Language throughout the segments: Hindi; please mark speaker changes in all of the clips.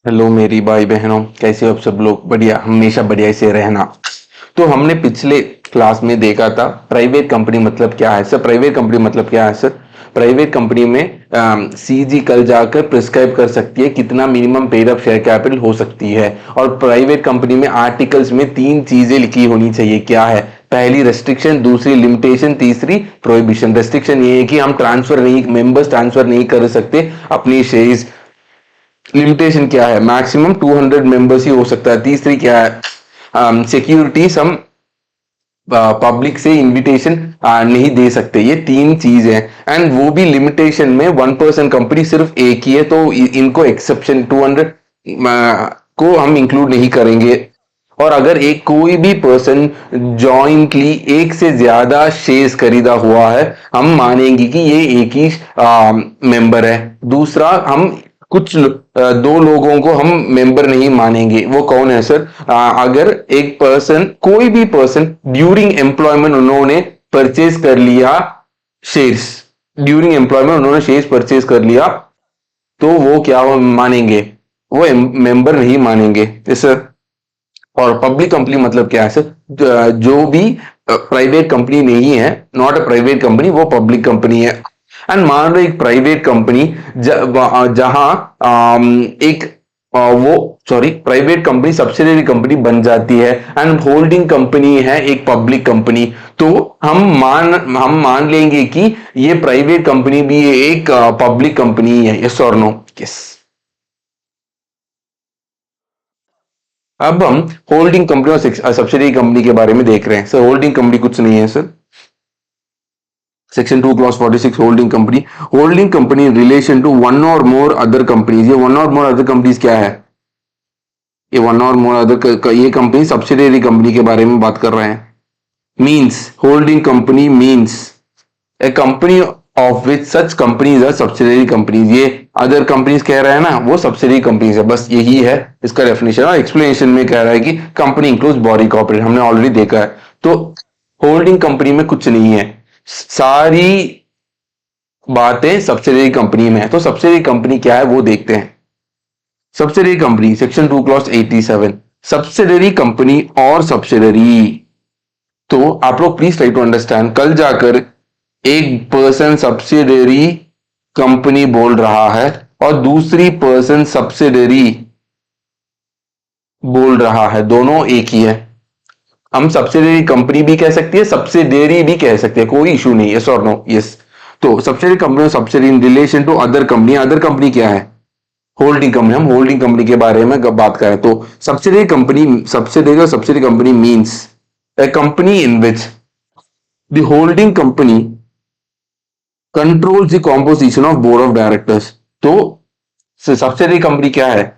Speaker 1: हेलो मेरी भाई बहनों, कैसे हो आप सब लोग? बढ़िया, हमेशा बढ़िया से रहना। तो हमने पिछले क्लास में देखा था प्राइवेट कंपनी मतलब क्या है सर। प्राइवेट कंपनी मतलब क्या है सर? प्राइवेट कंपनी में सीजी कल जाकर प्रिस्क्राइब कर सकती है कितना minimum paid up share capital हो सकती है। और प्राइवेट कंपनी में आर्टिकल्स में तीन चीजें लिखी होनी चाहिए। क्या है? पहली रेस्ट्रिक्शन, दूसरी लिमिटेशन, तीसरी प्रोहिबिशन। रेस्ट्रिक्शन ये है कि हम ट्रांसफर नहीं, मेंबर्स ट्रांसफर नहीं कर सकते अपनी शेयर्स। लिमिटेशन क्या है? मैक्सिमम 200 मेंबर्स ही हो सकता है। तीसरी क्या है? सिक्योरिटीज हम पब्लिक से इनविटेशन नहीं दे सकते। ये तीन चीज है। एंड वो भी लिमिटेशन में 1% कंपनी सिर्फ एक ही है, तो इनको एक्सेप्शन 200 को हम इंक्लूड नहीं करेंगे। और अगर एक कोई भी पर्सन जॉइंटली एक से ज्यादा शेयर्स खरीदा हुआ है, हम मानेंगे कि ये एक ही मेंबर है। दूसरा, हम दो लोगों को हम मेंबर नहीं मानेंगे। वो कौन है सर? अगर एक पर्सन, कोई भी पर्सन ड्यूरिंग एम्प्लॉयमेंट उन्होंने परचेज कर लिया शेयर्स, ड्यूरिंग एम्प्लॉयमेंट उन्होंने शेयर्स परचेज कर लिया, तो वो क्या मानेंगे? वो मेंबर नहीं मानेंगे। सर, और पब्लिक कंपनी मतलब क्या है सर? जो भी प्राइवेट कंपनी नहीं है, नॉट अ प्राइवेट कंपनी, वो पब्लिक कंपनी है। एंड मान लो एक प्राइवेट कंपनी जहां एक वो sorry private company subsidiary company बन जाती है एंड होल्डिंग कंपनी है एक पब्लिक कंपनी, तो हम मान लेंगे कि ये प्राइवेट कंपनी भी एक पब्लिक कंपनी है। Yes or no? यस। अब हम होल्डिंग कंपनी और सब्सिडरी कंपनी के बारे में देख रहे हैं। सर, होल्डिंग कंपनी कुछ नहीं है sir. Section 2 clause 46, holding company in relation to one or more other companies. ये one or more other companies क्या है? ये वन और मोर अदर, ये कंपनी सब्सिडरी कंपनी के बारे में बात कर रहे हैं। Means holding company means a company of which such companies are subsidiary companies. ये अदर कंपनीज कह रहे हैं ना, वो सब्सिडरी कंपनीज है। बस यही है इसका डेफिनेशन। और एक्सप्लेनेशन में कह रहा है कि कंपनी इंक्लूड्स बॉडी कॉर्पोरेट, हमने ऑलरेडी देखा है। तो होल्डिंग कंपनी में कुछ नहीं है, सारी बातें सब्सिडरी कंपनी में है। तो सब्सिडरी कंपनी क्या है वो देखते हैं। Subsidiary company section 2 clause 87, subsidiary company और सब्सिडरी। तो आप लोग प्लीज ट्राई टू अंडरस्टैंड। कल जाकर एक पर्सन सब्सिडरी कंपनी बोल रहा है और दूसरी पर्सन सब्सिडरी बोल रहा है, दोनों एक ही है। हम सब्सिडरी कंपनी भी कह सकती है, सब्सिडरी भी कह सकते हैं, कोई इशू नहीं है। Yes or no? यस। तो सब्सिडरी कंपनी और subsidiary in relation to other company. Other company क्या है? Holding company. हम होल्डिंग कंपनी के बारे में बात करें तो सब्सिडरी और subsidiary company means a company in which the holding company controls the composition of board of directors। तो सब्सिडरी कंपनी क्या है?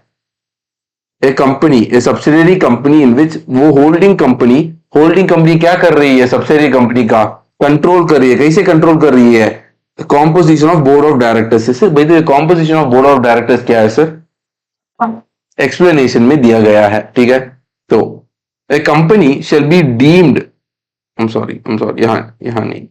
Speaker 1: A company, a subsidiary company in which वो होल्डिंग कंपनी क्या कर रही है? सब्सिडरी कंपनी का कंट्रोल कर रही है। कैसे कंट्रोल कर रही है? Composition of board of directors. Sir भाई, composition of board of directors क्या है सर? एक्सप्लेनेशन में दिया गया है। ठीक है। तो a company shall be deemed, I'm sorry, यहाँ नहीं।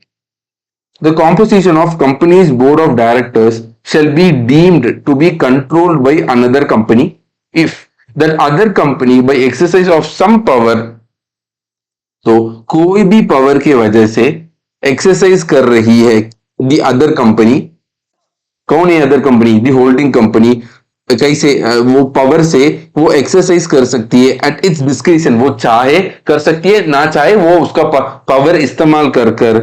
Speaker 1: The composition of company's board of directors shall be deemed to be controlled by another company if that other company by exercise of some power, तो कोई भी पावर की वजह से एक्सरसाइज कर रही है दी अदर कंपनी। कौन है अदर कंपनी? दी होल्डिंग कंपनी। कैसे वो पावर से वो एक्सरसाइज कर सकती है एट इट्स डिस्क्रिप्शन। वो चाहे कर सकती है, ना चाहे वो उसका पावर इस्तेमाल कर कर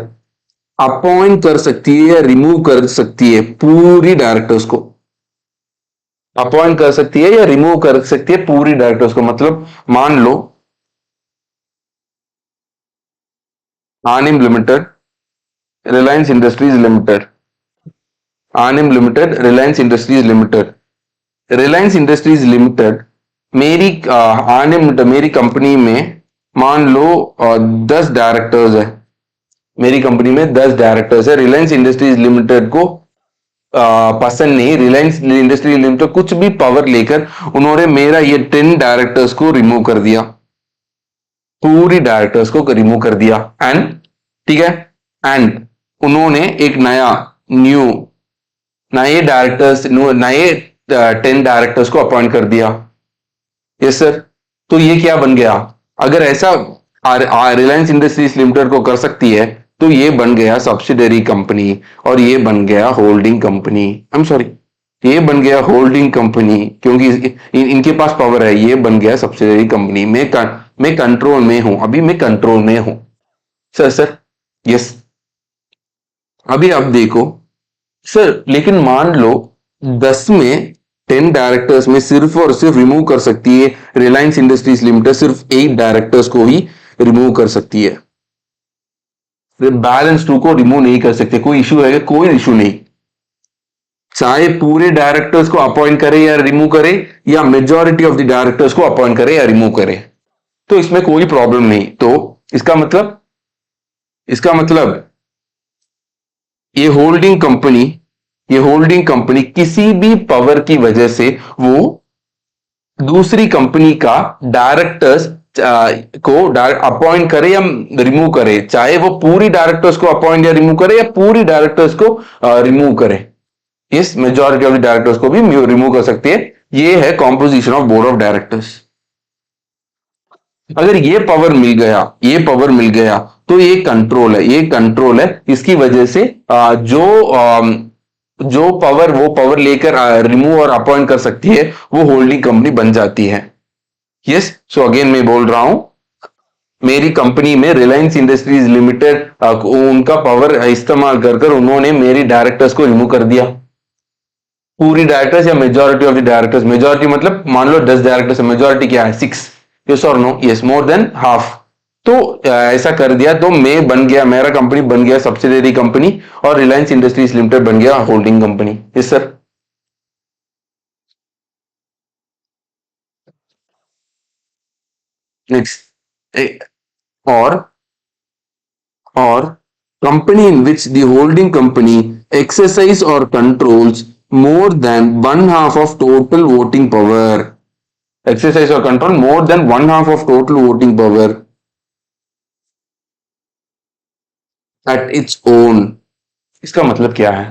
Speaker 1: अपॉइंट कर सकती है या रिमूव कर सकती है पूरी डायरेक्टर्स को। अपॉइंट कर सकती है या रिमूव कर सकती है पूरी डायरेक्टर्स को। मतलब मान लो Anim Limited, Reliance Industries Limited, Anim Limited, Reliance Industries Limited, Reliance Industries Limited मेरी आनिम मेरी कंपनी में मान लो 10 डायरेक्टर्स है। मेरी कंपनी में 10 डायरेक्टर्स है। रिलायंस इंडस्ट्रीज लिमिटेड को पसंद नहीं, रिलायंस इंडस्ट्रीज लिमिटेड कुछ भी पावर लेकर उन्होंने मेरा ये 10 डायरेक्टर्स को रिमूव कर दिया, पूरी डायरेक्टर्स को रिमूव कर दिया। एंड ठीक है, एंड उन्होंने एक नया न्यू नए डायरेक्टर्स, नए 10 डायरेक्टर्स को अपॉइंट कर दिया। Yes sir. तो ये क्या बन गया? अगर ऐसा रिलायंस इंडस्ट्रीज लिमिटेड को कर सकती है तो ये बन गया सब्सिडरी कंपनी और ये बन गया holding company. I am sorry, ये बन गया होल्डिंग कंपनी क्योंकि इनके पास पावर है। ये बन गया सब्सिडरी कंपनी। मैं कंट्रोल में हूं, अभी मैं कंट्रोल में हूं। Sir sir yes. अभी आप देखो सर, लेकिन मान लो 10 में 10 डायरेक्टर्स में सिर्फ और सिर्फ रिमूव कर सकती है रिलायंस इंडस्ट्रीज लिमिटेड, सिर्फ 8 डायरेक्टर्स को ही रिमूव कर सकती है। बैलेंस 2 को रिमूव नहीं कर सकते। कोई इशू है? कोई इशू नहीं। चाहे पूरे डायरेक्टर्स को अपॉइंट करे या रिमूव करे, या मेजॉरिटी ऑफ द डायरेक्टर्स को अपॉइंट करे या रिमूव करे, तो इसमें कोई प्रॉब्लम नहीं। तो इसका मतलब ये होल्डिंग कंपनी किसी भी पावर की वजह से वो दूसरी कंपनी का डायरेक्टर्स को अपॉइंट करे या रिमूव करे, चाहे वो पूरी डायरेक्टर्स को अपॉइंट या रिमूव करे या पूरी डायरेक्टर्स को रिमूव करे। इस मेजॉरिटी ऑफ द डायरेक्टर्स को भी रिमूव कर सकती है। ये है composition of board of directors. अगर ये पावर मिल गया तो ये कंट्रोल है। इसकी वजह से जो पावर लेकर रिमूव और अपॉइंट कर सकती है वो होल्डिंग कंपनी बन जाती है। यस। सो अगेन मैं बोल रहा हूं, मेरी कंपनी में रिलायंस इंडस्ट्रीज लिमिटेड उनका पावर इस्तेमाल कर उन्होंने मेरी डायरेक्टर्स को रिमूव कर दिया। पूरी डायरेक्टर्स या majority of the directors, majority मतलब मान लो 10 डायरेक्टर्स, मेजॉरिटी क्या है? 6। Yes or no? Yes, more than half. तो ऐसा कर दिया तो मैं बन गया, मेरा कंपनी बन गया सब्सिडरी कंपनी और रिलायंस इंडस्ट्रीज लिमिटेड बन गया holding company. Yes sir. Next. और or company in which the holding company exercise or controls more than one half of total voting power, exercise or control more than one half of total voting power at its own। इसका मतलब क्या है?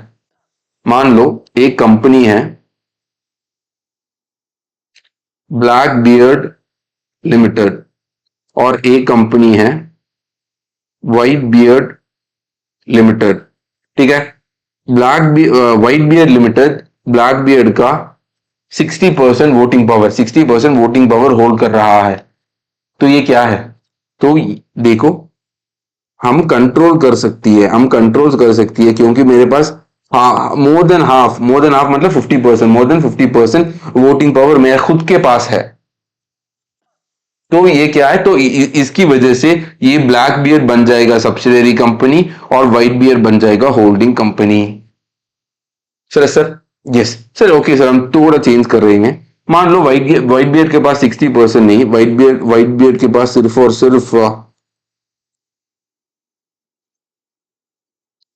Speaker 1: मान लो एक कंपनी है ब्लैक बियर्ड लिमिटेड और एक कंपनी है व्हाइट बियर्ड लिमिटेड। ठीक है। White beard limited black beard का 60% वोटिंग पावर होल्ड कर रहा है। तो ये क्या है? तो देखो, हम कंट्रोल कर सकती है क्योंकि मेरे पास मोर देन हाफ मतलब 50%, मोर देन 50% वोटिंग पावर मेरे खुद के पास है। तो ये क्या है? तो इसकी वजह से ये ब्लैक बियर बन जाएगा सब्सिडरी कंपनी और व्हाइट बियर बन जाएगा holding company. Sir yes sir. Okay sir, हम थोड़ा चेंज कर रहे हैं। मान लो व्हाइट बियर के पास 60% नहीं, व्हाइट बियर के पास सिर्फ और सिर्फ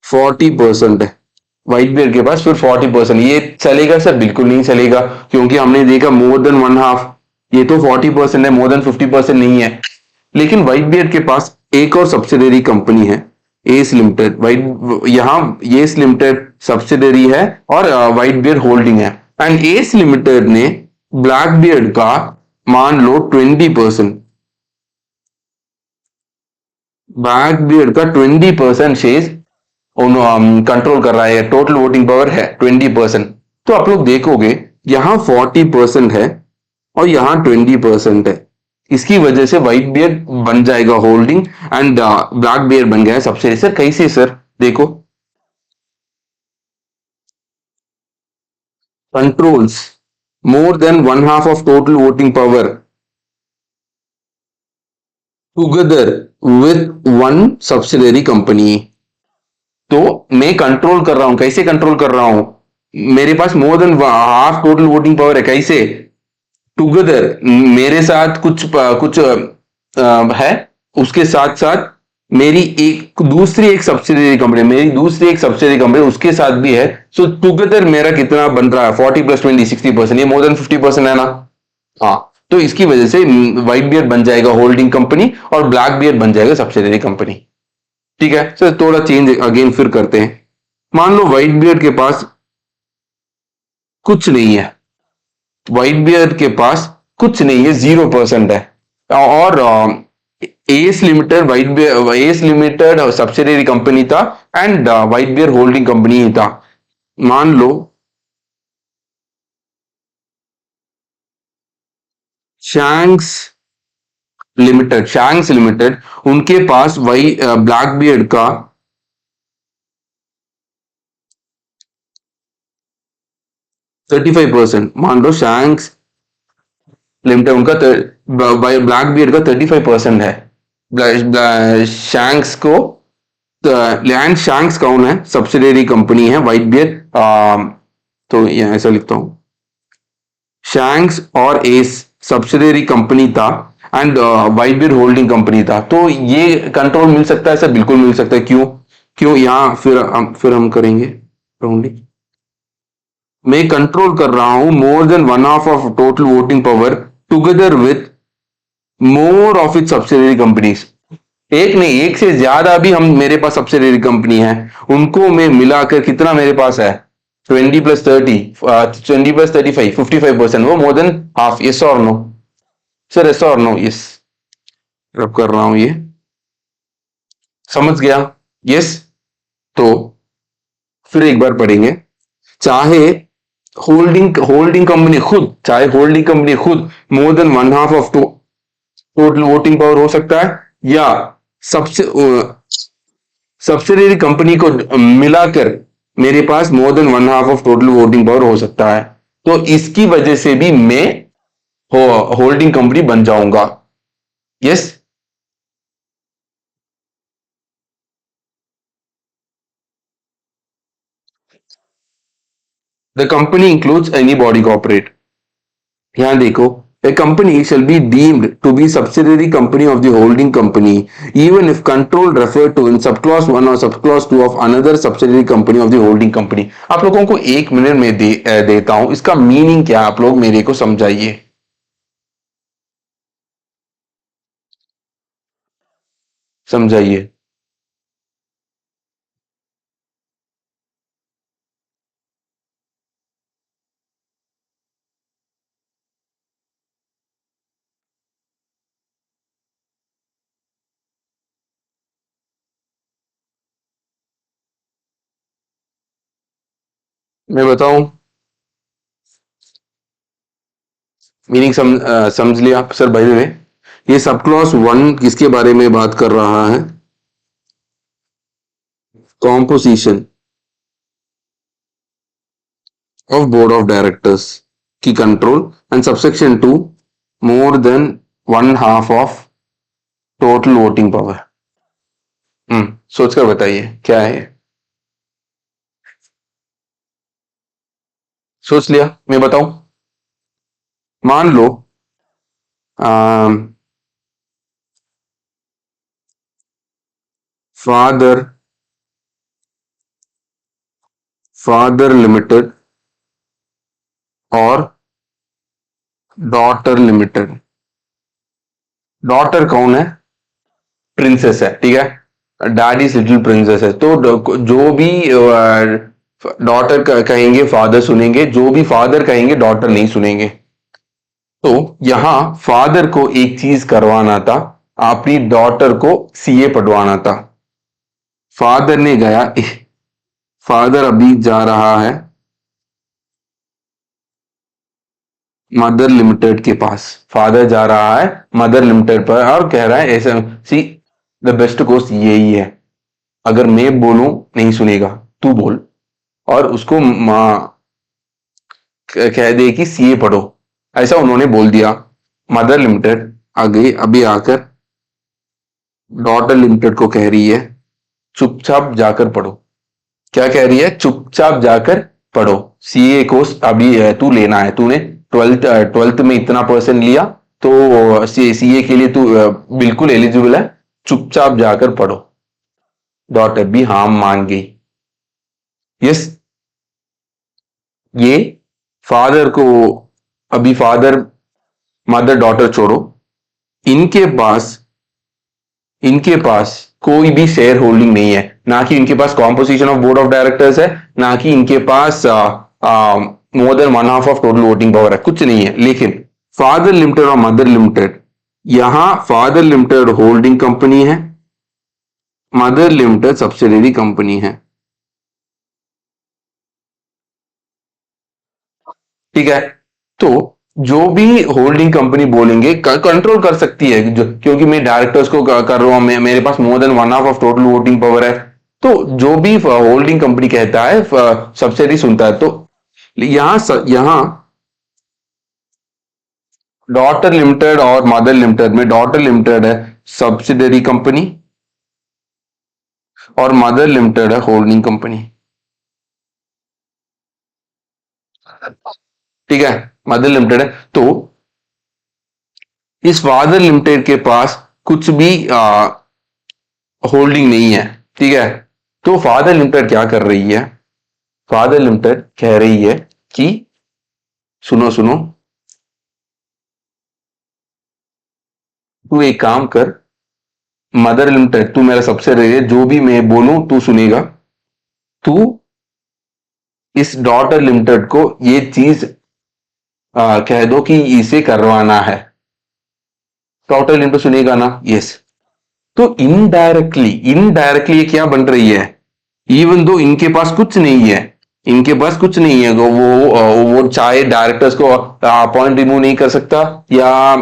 Speaker 1: 40% है। व्हाइट बियर के पास सिर्फ 40%। ये चलेगा सर? बिल्कुल नहीं चलेगा, क्योंकि हमने देखा मोर देन वन हाफ। ये तो 40% है, मोर देन 50% नहीं है। लेकिन व्हाइट बियर के पास एक और सब्सिडरी कंपनी है, एस लिमिटेड। यहां एस लिमिटेड सब्सिडरी है और व्हाइट बियर होल्डिंग है। एंड एस लिमिटेड ने ब्लैक बियर्ड का मान लो 20%, ब्लैक बियर्ड का 20% शेयर कंट्रोल कर रहा है। टोटल वोटिंग पावर है 20%। तो आप लोग देखोगे यहां 40% है और यहां 20% है। इसकी वजह से व्हाइट बियर बन जाएगा होल्डिंग एंड ब्लैक बियर बन गया सबसे। सर कैसे सर? देखो, controls more than one half of total voting power together with one subsidiary company. तो मैं कंट्रोल कर रहा हूं। कैसे कंट्रोल कर रहा हूं? मेरे पास more than half total voting power है। कैसे? टुगेदर, मेरे साथ कुछ है, उसके साथ साथ मेरी दूसरी एक सब्सिडरी कंपनी उसके साथ भी है। सो टुगेदर मेरा कितना बन रहा है? 40 + 20 60%। ये मोर देन 50% है ना? हाँ। तो इसकी वजह से व्हाइट बियर बन जाएगा होल्डिंग कंपनी और ब्लैक बियर बन जाएगा सब्सिडरी कंपनी। ठीक है सर। थोड़ा चेंज अगेन फिर करते हैं। मान लो व्हाइट बियर के पास कुछ नहीं है, व्हाइट बियर के पास कुछ नहीं है, 0% है। और S Limited White Bear, S Limited subsidiary company था and white beer holding company ही था। मान लो शैंक्स शैंक्स लिमिटेड उनके पास वही ब्लैक बियर्ड का 35%, मान लो शैंक्स लिमिटेड उनका ब्लैक बियर्ड का 35% है। शैंक्स को लैंड शैंक्स कौन है, सब्सिडरी कंपनी है व्हाइट बियर। तो ये ऐसा लिखता हूं, शैंक्स और एस सब्सिडरी कंपनी था and white beer holding company था। तो ये कंट्रोल मिल सकता है सर, बिल्कुल मिल सकता है। क्यों? क्यों यहाँ फिर हम करेंगे राउंडिंग। मैं कंट्रोल कर रहा हूं मोर than one half of total voting power together with more of it subsidiary companies. एक नहीं, एक से ज्यादा भी हम मेरे पास सब्सिडरी कंपनी है, उनको मैं मिलाकर कितना मेरे पास है, 20+30, 20+35, 55%, वो मोर than half. Yes or no sir? Yes or no? Yes. रब कर रहा हूं ये, समझ गया? यस। तो फिर एक बार पढ़ेंगे। चाहे होल्डिंग कंपनी खुद, चाहे होल्डिंग कंपनी खुद मोर than one half of total voting power हो सकता है, या सबसे सब्सिडरी कंपनी को मिलाकर मेरे पास more than one half of total voting power हो सकता है। तो इसकी वजह से भी मैं होल्डिंग कंपनी बन जाऊंगा। Yes. The company includes any body corporate. यहां देखो, a company shall be deemed to be subsidiary company of the holding company even if control referred to in subclause 1 or subclause 2 of another subsidiary company of the holding company। आप लोगों को एक मिनट में देता हूं, इसका मीनिंग क्या आप लोग मेरे को समझाइए, समझाइए। मैं बताऊं? मीनिंग समझ लिया सर? भाई ने ये सब क्लॉज 1 किसके बारे में बात कर रहा है? Composition of board of directors की control, and subsection 2 more than one half of total voting power. सोचकर बताइए क्या है? सोच लिया? मैं बताऊं? मान लो फादर फादर लिमिटेड और डॉटर लिमिटेड। डॉटर कौन है? प्रिंसेस है, ठीक है, डैडी लिटिल प्रिंसेस है। तो जो भी डॉटर कहेंगे फादर सुनेंगे, जो भी फादर कहेंगे डॉटर नहीं सुनेंगे। तो यहां फादर को एक चीज करवाना था, अपनी डॉटर को सीए पढ़वाना था। फादर ने गया, फादर अभी जा रहा है मदर लिमिटेड के पास। फादर जा रहा है मदर लिमिटेड पर और कह रहा है ऐसा, सी द बेस्ट कोर्स यही है, अगर मैं बोलूं नहीं सुनेगा, तू बोल। और उसको कह दे कि सीए पढ़ो, ऐसा उन्होंने बोल दिया। मदर लिमिटेड आगे अभी आकर डॉटर लिमिटेड को कह रही है चुपचाप जाकर पढ़ो। क्या कह रही है? चुपचाप जाकर पढ़ो, सीए कोर्स अभी तू लेना है, तूने ट्वेल्थ में इतना परसेंट लिया, तो सीए के लिए तू बिल्कुल एलिजिबल है, चुपचाप जाकर पढ़ो। डॉटर भी हाँ मान गई। यस। ये फादर को, अभी फादर मदर डॉटर छोड़ो, इनके पास इनके पास कोई भी शेयर होल्डिंग नहीं है, ना कि इनके पास composition of board of directors है, ना कि इनके पास more than one half of total voting power है, कुछ नहीं है। लेकिन फादर लिमिटेड और मदर लिमिटेड, यहां फादर लिमिटेड होल्डिंग कंपनी है, मदर लिमिटेड सब्सिडरी कंपनी है। ठीक है, तो जो भी होल्डिंग कंपनी बोलेंगे कंट्रोल कर सकती है, जो क्योंकि मैं डायरेक्टर्स को कर रहा हूं, मेरे पास more than one half of total voting power है, तो जो भी होल्डिंग कंपनी कहता है सब्सिडी सुनता है। तो यहां डॉटर लिमिटेड और मदर लिमिटेड में, डॉटर लिमिटेड है सब्सिडरी कंपनी और मदर लिमिटेड है होल्डिंग कंपनी। ठीक है, मदर लिमिटेड है, तो इस फादर लिमिटेड के पास कुछ भी होल्डिंग नहीं है। ठीक है, तो फादर लिमिटेड क्या कर रही है, फादर लिमिटेड कह रही है कि सुनो सुनो, तू एक काम कर, मदर लिमिटेड तू मेरा सबसे रही है, जो भी मैं बोलूं तू सुनेगा, तू इस डॉटर लिमिटेड को ये चीज कह दो कि इसे करवाना है। डॉटर लिमिटेड सुनेगा ना, यस। तो इनडायरेक्टली इनडायरेक्टली ये क्या बन रही है, इवन दो इनके पास कुछ नहीं है, इनके पास कुछ नहीं है, वो चाहे डायरेक्टर्स को अपॉइंट रिमूव नहीं कर सकता, या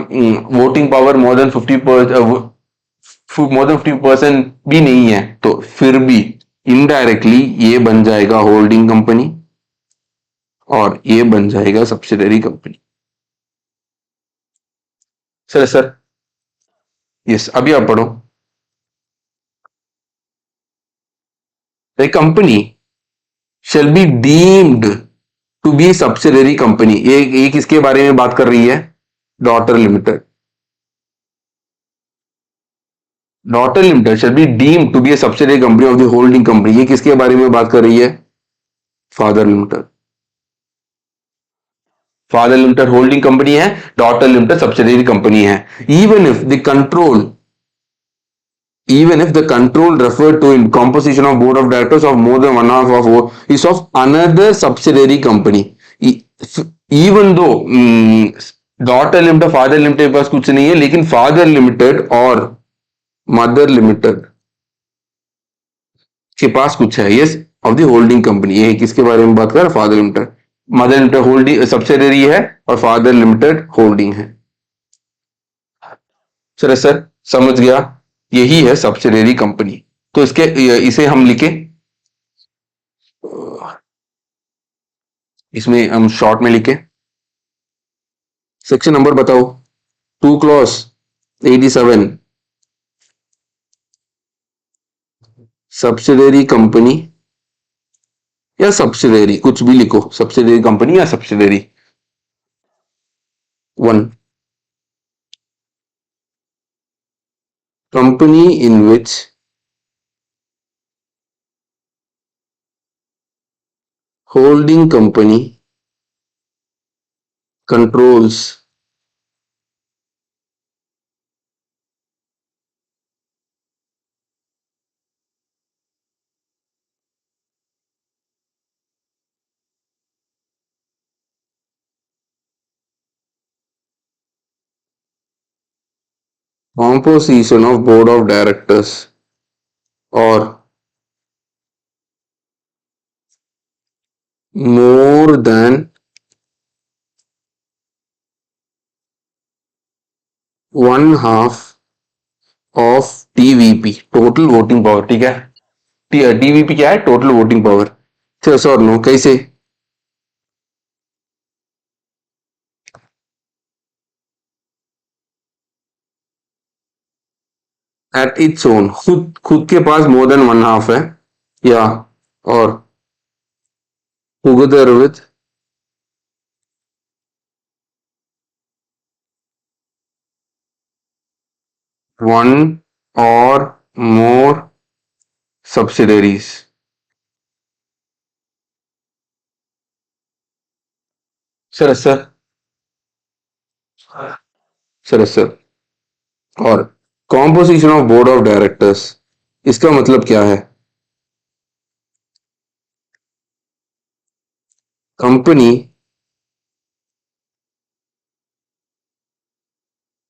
Speaker 1: वोटिंग पावर मोर देन 50% भी नहीं है, तो फिर भी इनडायरेक्टली ये बन जाएगा होल्डिंग कंपनी और ये बन जाएगा subsidiary company. Sir sir, yes, अभी आप पढ़ो। ए company shall be deemed to be subsidiary company, ये किसके बारे में बात कर रही है, daughter limited. Daughter limited shall be deemed to be a subsidiary company of the holding company, ये किसके बारे में बात कर रही है, father limited. Father limited holding company है, डॉटर लिमिटेड सब्सिडियरी कंपनी है। Even if the control even if the control referred to in composition of board of directors of more than one half of is of another subsidiary company, even though daughter limited father limited के पास कुछ नहीं है, लेकिन फादर लिमिटेड और मदर लिमिटेड के पास कुछ है, yes, of the holding company. ये किसके बारे में बात कर रहा है, father limited. Mother limited holding subsidiary है और फादर लिमिटेड होल्डिंग है। चलो सर, समझ गया, यही है सब्सिडियरी कंपनी। तो इसे हम लिखे, इसमें हम शॉर्ट में लिखे, सेक्शन नंबर बताओ, 2 क्लॉज 87, सब्सिडियरी कंपनी या सब्सिडियरी, कुछ भी लिखो, सब्सिडियरी कंपनी या subsidiary. 1, company in which holding company controls composition of board of directors or more than one half of TVP, total voting power. ठीक है, टीवीपी क्या है, total voting power. Yes or no, कैसे, एट इट्स ओन, खुद खुद के पास मोर देन वन हाफ है, या or together with one or more subsidiaries. Sir sir, sir sir, और composition of board of directors, इसका मतलब क्या है, company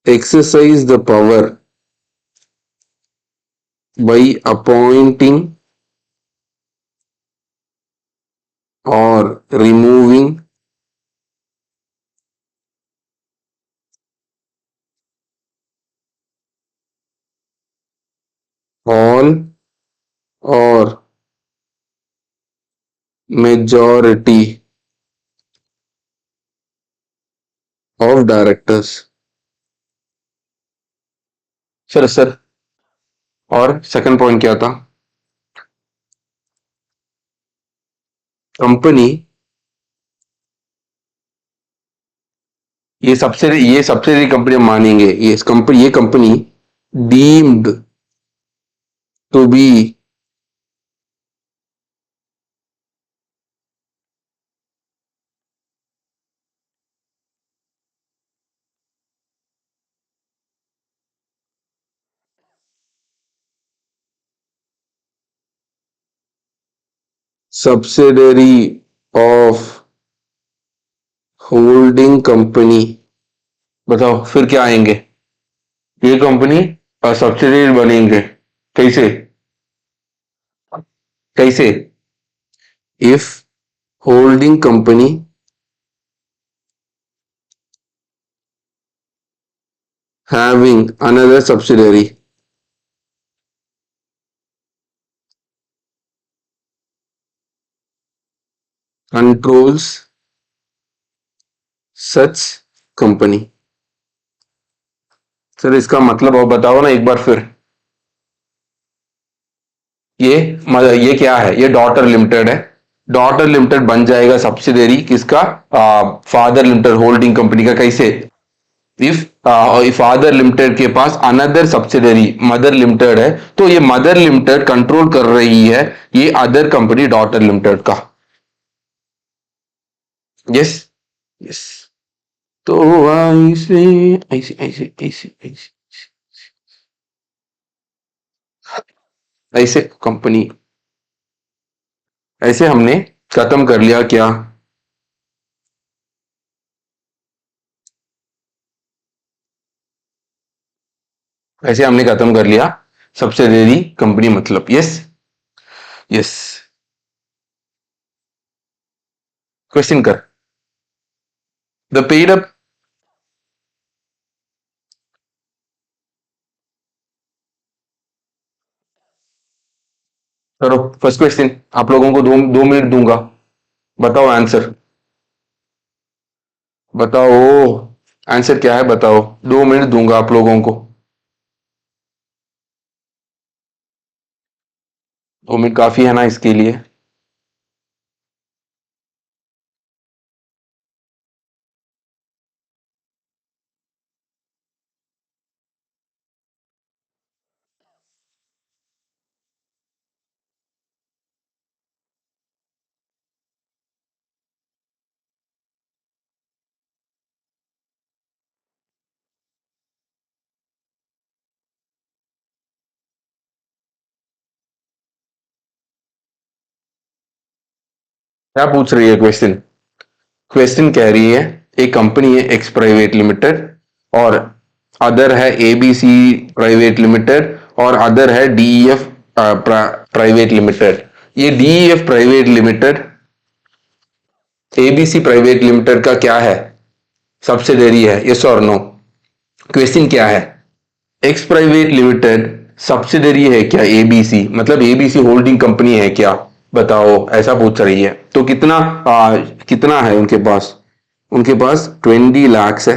Speaker 1: exercise the power by appointing or removing all or majority of directors. Sir और सेकंड पॉइंट क्या था? कंपनी ये सबसे कंपनी मानेंगे, ये company deemed to be subsidiary of holding company. बताओ फिर क्या आएंगे? ये कंपनी सब्सिडरी बनेंगे। कैसे? कैसे? If holding company having another subsidiary controls such company। Sir इसका मतलब और बताओ ना एक बार फिर। ये क्या है? ये डॉटर लिमिटेड है। डॉटर लिमिटेड बन जाएगा सब्सिडरी किसका? फादर लिमिटेड होल्डिंग कंपनी का। कैसे? इफ फादर लिमिटेड के पास अनदर सब्सिडरी मदर लिमिटेड है, तो ये मदर लिमिटेड कंट्रोल कर रही है ये अदर कंपनी डॉटर लिमिटेड का। Yes yes. तो ऐसे ऐसे ऐसे ऐसे ऐसे ऐसे कंपनी ऐसे हमने खत्म कर लिया क्या? ऐसे हमने खत्म कर लिया सब्सिडरी कंपनी मतलब। Yes yes. क्वेश्चन कर। The paid up. करो फर्स्ट क्वेश्चन। आप लोगों को 2 मिनट दूंगा, बताओ आंसर। बताओ आंसर क्या है, बताओ। 2 मिनट दूंगा आप लोगों को। 2 मिनट काफी है ना इसके लिए? क्या पूछ रही है क्वेश्चन? क्वेश्चन कह रही है एक कंपनी है एक्स प्राइवेट लिमिटेड और अदर है एबीसी प्राइवेट लिमिटेड और अदर है डीईएफ प्राइवेट लिमिटेड। ये DEF private limited ABC private limited का क्या है? सब्सिडरी है। Yes or no? क्वेश्चन क्या है? एक्स प्राइवेट लिमिटेड सब्सिडरी है क्या एबीसी, मतलब एबीसी होल्डिंग कंपनी है क्या? बताओ, ऐसा पूछ रही है। तो कितना है उनके पास? उनके पास 20 लाख है।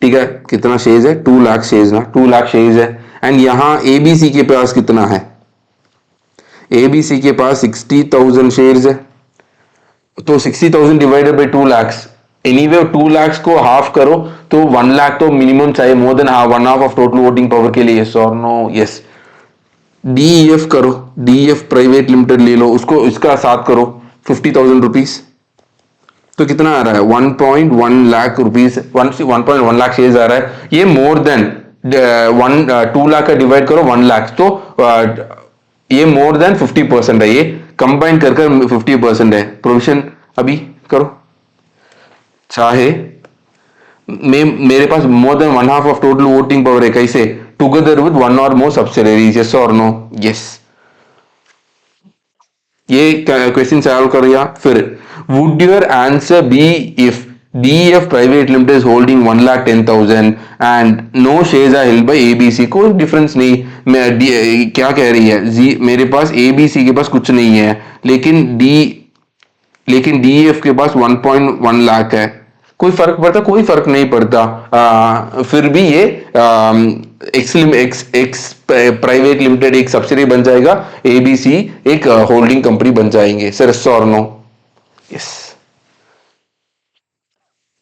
Speaker 1: ठीक है, कितना शेयर्स है? 2 लाख शेयर्स ना, 2 लाख शेयर्स है। एंड यहां एबीसी के पास कितना है? एबीसी के पास 60,000 शेयर्स है। तो 60,000 divided by 2 lakh. Anyway 2 lakh को हाफ करो तो 1 लाख तो मिनिमम चाहिए, मोर than half, 1/2 of total voting power के लिए। Yes or no? Yes. DEF करो, डीईएफ प्राइवेट लिमिटेड ले लो, उसको इसका साथ करो 50,000 रुपीज। तो कितना आ रहा है? 1.1 लाख रुपीज, 1.1 लाख शेयर्स आ रहा है। ये मोर देन 2 लाख का डिवाइड करो 1 लाख, तो ये मोर देन 50% है। ये कंबाइन कर 50% है। प्रोविजन अभी करो, चाहे मैं मेरे पास more than one half of total voting power है, कैसे? Together with one or more subsidiaries, yes or no? Yes. ये क्वेश्चन सॉल्व करिए। फिर would your answer be if DEF private limited is holding 1,10,000 and no shares are held by ABC? कोई डिफरेंस नहीं। मैं क्या कह रही है जी, मेरे पास ABC के पास कुछ नहीं है, लेकिन DEF के पास 1.1 लाख है। कोई फर्क पड़ता? कोई फर्क नहीं पड़ता। फिर भी ये एक्स प्राइवेट लिमिटेड एक सब्सिडी बन जाएगा, ABC एक होल्डिंग कंपनी बन जाएंगे। Sir yes or no? Yes.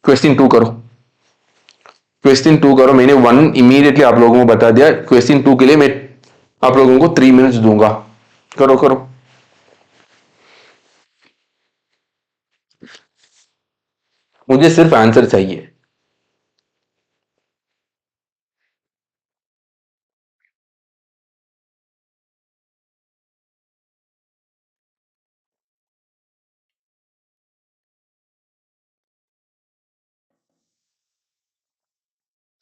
Speaker 1: Question to करो। क्वेश्चन टू करो। मैंने वन इमीडिएटली आप लोगों को बता दिया। क्वेश्चन टू के लिए मैं आप लोगों को 3 मिनट्स दूंगा। करो करो। मुझे सिर्फ आंसर चाहिए।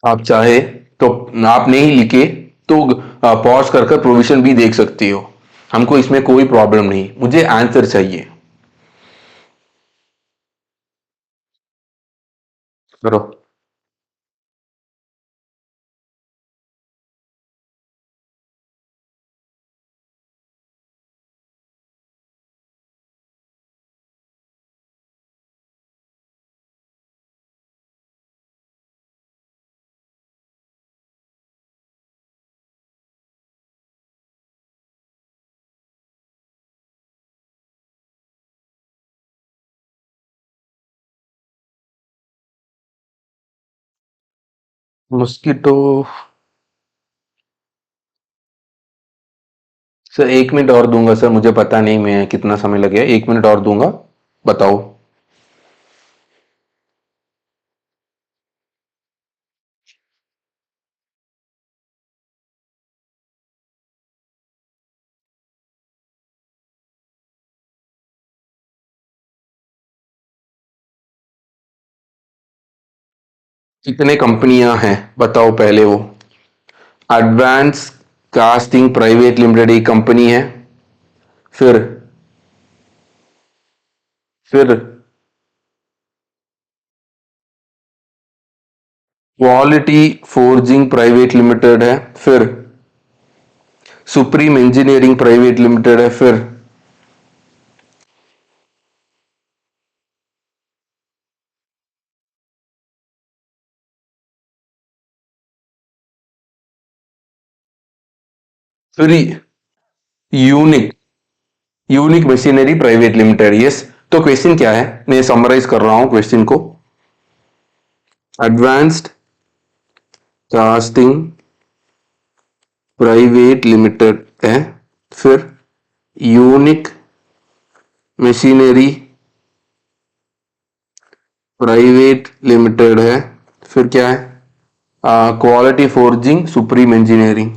Speaker 1: आप चाहे तो, आप नहीं लिखे तो पॉज कर कर प्रोविजन भी देख सकती हो। हमको इसमें कोई प्रॉब्लम नहीं, मुझे आंसर चाहिए। करो। मस्कीटो। सर 1 मिनट और दूंगा सर, मुझे पता नहीं मैं कितना समय लगेगा, 1 मिनट और दूंगा। बताओ। कितने कंपनियां हैं बताओ पहले वो। एडवांस कास्टिंग प्राइवेट लिमिटेड एक कंपनी है। फिर फिर क्वालिटी फोर्जिंग प्राइवेट लिमिटेड है। फिर सुप्रीम इंजीनियरिंग प्राइवेट लिमिटेड है। फिर unique unique machinery private limited, yes. तो क्वेश्चन क्या है, मैं समराइज कर रहा हूं क्वेश्चन को। एडवांस्ड कास्टिंग प्राइवेट लिमिटेड है। फिर यूनिक मशीनरी प्राइवेट लिमिटेड है। फिर क्या है? Quality forging supreme engineering.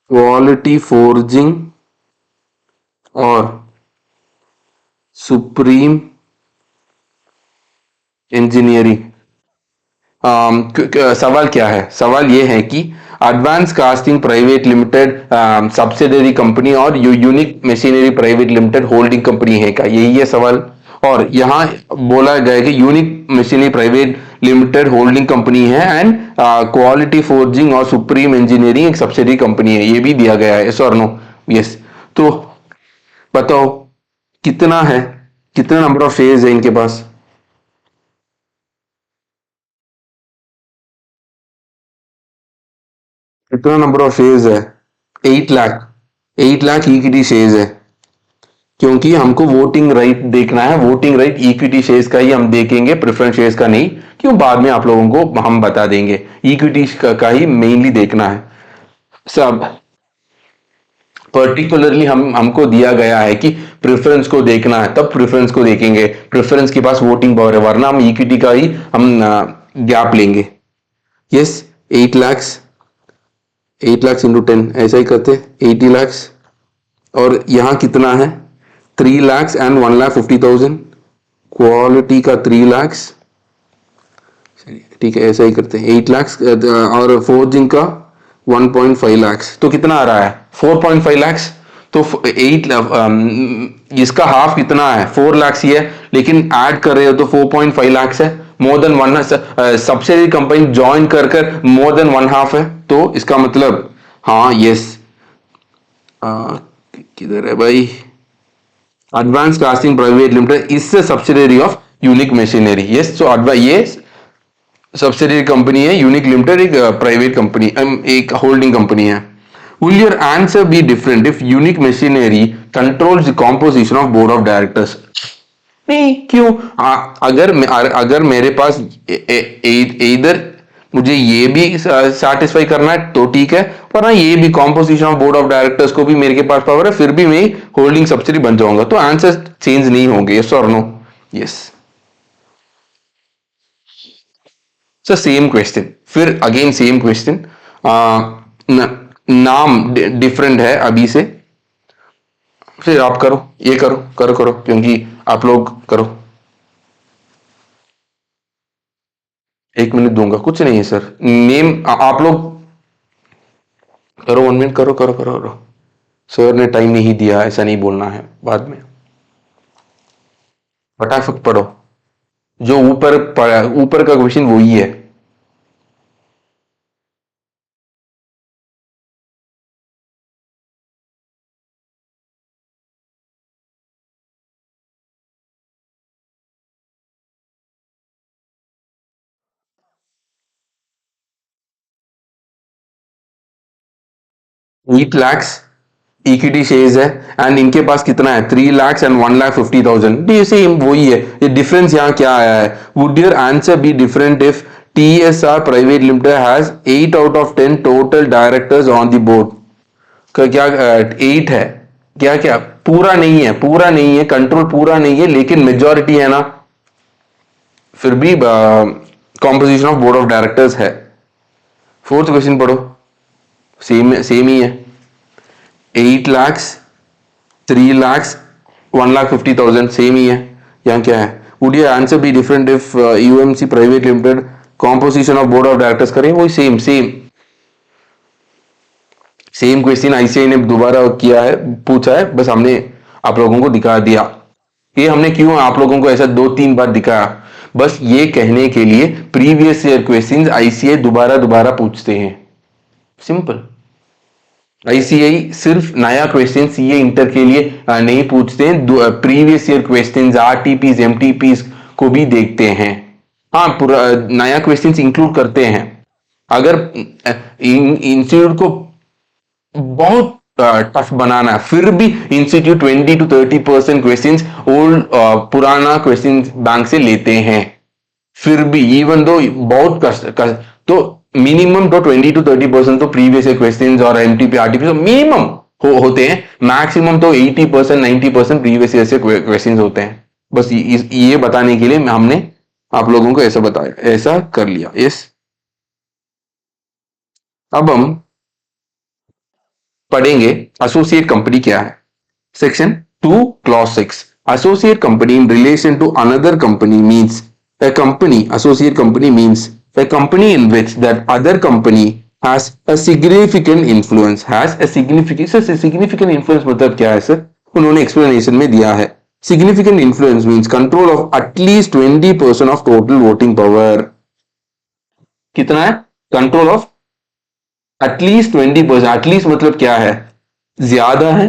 Speaker 1: Quality forging और सुप्रीम इंजीनियरिंग। सवाल क्या है? सवाल यह है कि advance casting private limited subsidiary company और unique machinery private limited holding company है क्या? यही है सवाल। और यहां बोला गया कि unique machinery private limited holding company है एंड क्वालिटी फोर्जिंग और सुप्रीम इंजीनियरिंग एक सब्सिडरी कंपनी है, ये भी दिया गया है। Yes or no? यस। तो बताओ कितना है, कितना नंबर ऑफ शेयर्स है इनके पास? कितना नंबर ऑफ शेयर्स है? 8 लाख। 8 लाख इक्विटी शेयर्स है। क्योंकि हमको वोटिंग राइट देखना है, वोटिंग राइट इक्विटी शेयर्स का ही हम देखेंगे, प्रेफरेंस शेयर्स का नहीं। क्यों? बाद में आप लोगों को हम बता देंगे। इक्विटी का ही मेनली देखना है सब। पर्टिकुलरली हमको दिया गया है कि प्रेफरेंस को देखना है, तब प्रेफरेंस को देखेंगे। प्रेफरेंस के पास वोटिंग पावर है, वरना हम इक्विटी का ही हम गैप लेंगे। यस। 8 लाख, 8 लाख इंटू 10 ऐसा ही करते, 80 लाख। और यहां कितना है? 3 लाख एंड 1,50,000। क्वालिटी का 3 लाख, ठीक है ऐसा ही करते हैं 8 लाख, और फोर्जिंग का 1.5 लाख, तो कितना आ रहा है 4.5 लाख। तो 8 इसका हाफ कितना है 4 लाख ही है, लेकिन ऐड कर रहे हो तो 4.5 लाख है, मोर than one. Subsidiary company join कर कर मोर देन वन हाफ है, तो इसका मतलब हाँ यस। किधर है भाई, advance casting private limited is a subsidiary of unique machinery. Yes, so ये सब्सिडरी कंपनी है, यूनिक लिमिटेड एक प्राइवेट कंपनी, एक होल्डिंग कंपनी है। Will your answer be different if unique machinery controls the composition of board of directors? नहीं, क्यों? अगर मेरे पास इधर मुझे ये भी सेटिस्फाई करना है तो ठीक है, पर हाँ ये भी composition of board of directors को भी मेरे के पास पावर है, फिर भी मैं होल्डिंग सब्सिडी बन जाऊंगा, तो आंसर चेंज नहीं होंगे। Yes or no? Yes. So same question, फिर अगेन सेम क्वेश्चन, नाम डिफरेंट है अभी से, फिर आप करो, ये करो करो करो, क्योंकि आप लोग करो। 1 मिनट दूंगा, कुछ नहीं है सर, नेम आप लोग करो, 1 मिनट करो करो करो करो। सर ने टाइम नहीं दिया, ऐसा नहीं बोलना है बाद में, फटाफट पढ़ो, जो ऊपर का क्वेश्चन वही है। $8 लाख इक्विटी शेयर्स है, एंड इनके पास कितना है 3 लाख एंड 1,50,000, ये सेम वही है, ये डिफरेंस यहाँ क्या आया है? Would your answer be different if TSR private limited has 8 out of 10 total directors on the board? क्या 8 है? क्या क्या पूरा नहीं है, पूरा नहीं है, कंट्रोल पूरा नहीं है, लेकिन मेजॉरिटी है ना, फिर भी composition of board of directors है। फोर्थ क्वेश्चन पढ़ो, सेम सेम ही है, 8 लाख, 3 लाख, 1,50,000 सेम ही है। यहाँ क्या है? Would your answer be different if UMC private limited composition of board of directors करें? वही same same same question ICI ने दोबारा किया है, पूछा है, बस हमने आप लोगों को दिखा दिया। ये हमने क्यों आप लोगों को ऐसा 2-3 बार दिखाया? बस ये कहने के लिए प्रीवियस ईयर क्वेश्चंस आईसीआई दोबारा दोबारा पूछते हैं, सिंपल। आईसीआई सिर्फ नया क्वेश्चन सीए इंटर के लिए नहीं पूछते हैं, प्रीवियस ईयर क्वेश्चंस आरटीपीज एमटीपीज को भी देखते हैं। हाँ, पूरा नया क्वेश्चंस इंक्लूड करते हैं। अगर इंस्टीट्यूट को बहुत टफ बनाना है, फिर भी इंस्टीट्यूट 20 to 30% क्वेश्चंस ओल्ड पुराना क्वेश्चन बैंक से लेते हैं, फिर भी इवन दो बहुत कष्ट तो मिनिमम तो 20 to 30% तो प्रीवियस क्वेश्चंस और एमटीपी आरटीपी मिनिमम होते हैं, मैक्सिमम तो 80% 90% प्रीवियस ईयर से क्वेश्चंस होते हैं। बस ये बताने के लिए हमने आप लोगों को ऐसा बताया, ऐसा कर लिया। यस, अब हम पढ़ेंगे एसोसिएट कंपनी क्या है। Section 2 clause 6, associate company in relation to another company means a company, associate company means a company in which that other company has a significant influence, has a significant, sir significant influence मतलब क्या है सर? उन्होंने explanation में दिया है, significant influence means control of at least 20% of total voting power। कितना है? control of at least 20%, at least मतलब क्या है? ज्यादा है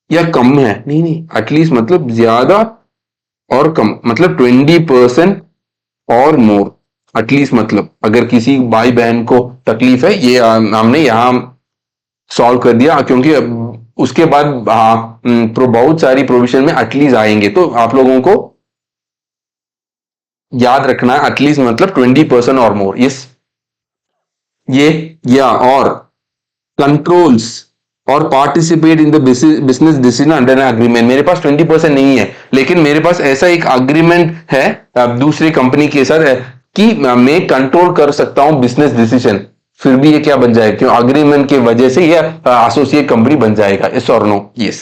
Speaker 1: या कम है? नहीं नहीं, at least मतलब ज्यादा और कम, मतलब 20% और मोर। एटलीस्ट मतलब अगर किसी भाई बहन को तकलीफ है, ये हमने यहां सॉल्व कर दिया, क्योंकि उसके बाद बहुत सारी प्रोविजन में एटलीस्ट आएंगे, तो आप लोगों को याद रखना है एटलीस्ट मतलब 20% और मोर। यस, ये या और कंट्रोल्स और participate in the business decision under an agreement. मेरे पास 20% नहीं है, लेकिन मेरे पास ऐसा एक एग्रीमेंट है दूसरी कंपनी के साथ कि मैं कंट्रोल कर सकता हूं बिजनेस डिसीजन, फिर भी ये क्या बन जाएगा? क्यों? एग्रीमेंट की वजह से ये एसोसिएट कंपनी बन जाएगा। Yes or no? यस।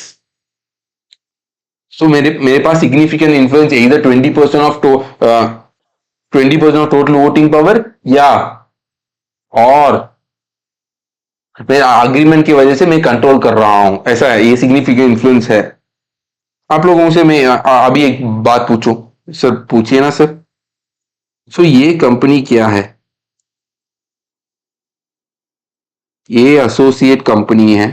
Speaker 1: सो मेरे मेरे पास सिग्निफिकेंट इन्फ्लुएंस इधर 20% ऑफ टोटल वोटिंग पावर, या और मैं अग्रीमेंट की वजह से मैं कंट्रोल कर रहा हूं, ऐसा है, ये सिग्निफिकेंट इन्फ्लुएंस है। आप लोगों से मैं अभी एक बात पूछूं। सर पूछिए ना सर। सो ये कंपनी क्या है? ये एसोसिएट कंपनी है।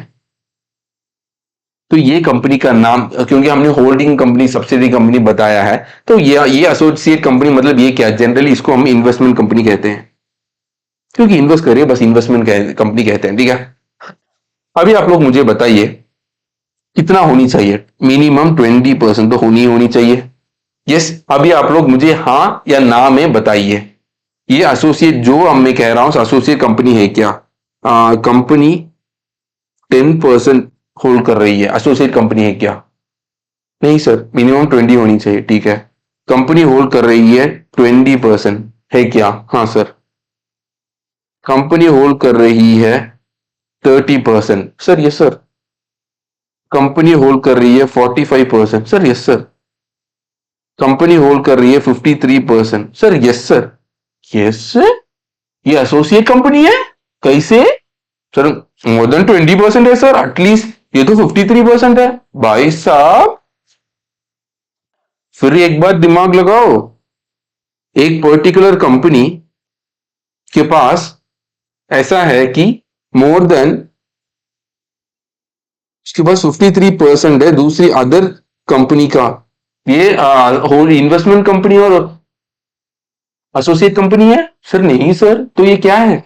Speaker 1: तो ये कंपनी का नाम, क्योंकि हमने होल्डिंग कंपनी सब्सिडरी कंपनी बताया है, तो ये एसोसिएट कंपनी मतलब ये क्या, जनरली इसको हम इन्वेस्टमेंट कंपनी कहते हैं, क्योंकि इन्वेस्ट करिए बस इन्वेस्टमेंट कंपनी कहते हैं, ठीक है। अभी आप लोग मुझे बताइए कितना होनी चाहिए, मिनिमम 20% तो होनी चाहिए। यस, अभी आप लोग मुझे हाँ या ना में बताइए, ये एसोसिएट जो अब मैं कह रहा हूं एसोसिएट कंपनी है क्या? कंपनी 10% होल्ड कर रही है, एसोसिएट कंपनी है क्या? नहीं सर, मिनिमम 20 होनी चाहिए, ठीक है। कंपनी होल्ड कर रही है 20%, है क्या? हाँ सर। कंपनी होल्ड कर रही है 30%, sir yes sir. Company hold कर रही है 45%, sir yes sir. Company hold कर रही है 53%, sir yes sir. Yes sir, ये एसोसिएट कंपनी है, कैसे? सर मोर देन 20% है सर, एटलीस्ट ये तो 53% है भाई साहब। फिर एक बार दिमाग लगाओ, एक पर्टिकुलर कंपनी के पास ऐसा है कि मोर देन, उसके पास 53% है दूसरी अदर कंपनी का, ये होल इन्वेस्टमेंट कंपनी और एसोसिएट कंपनी है। सर नहीं सर, तो ये क्या है?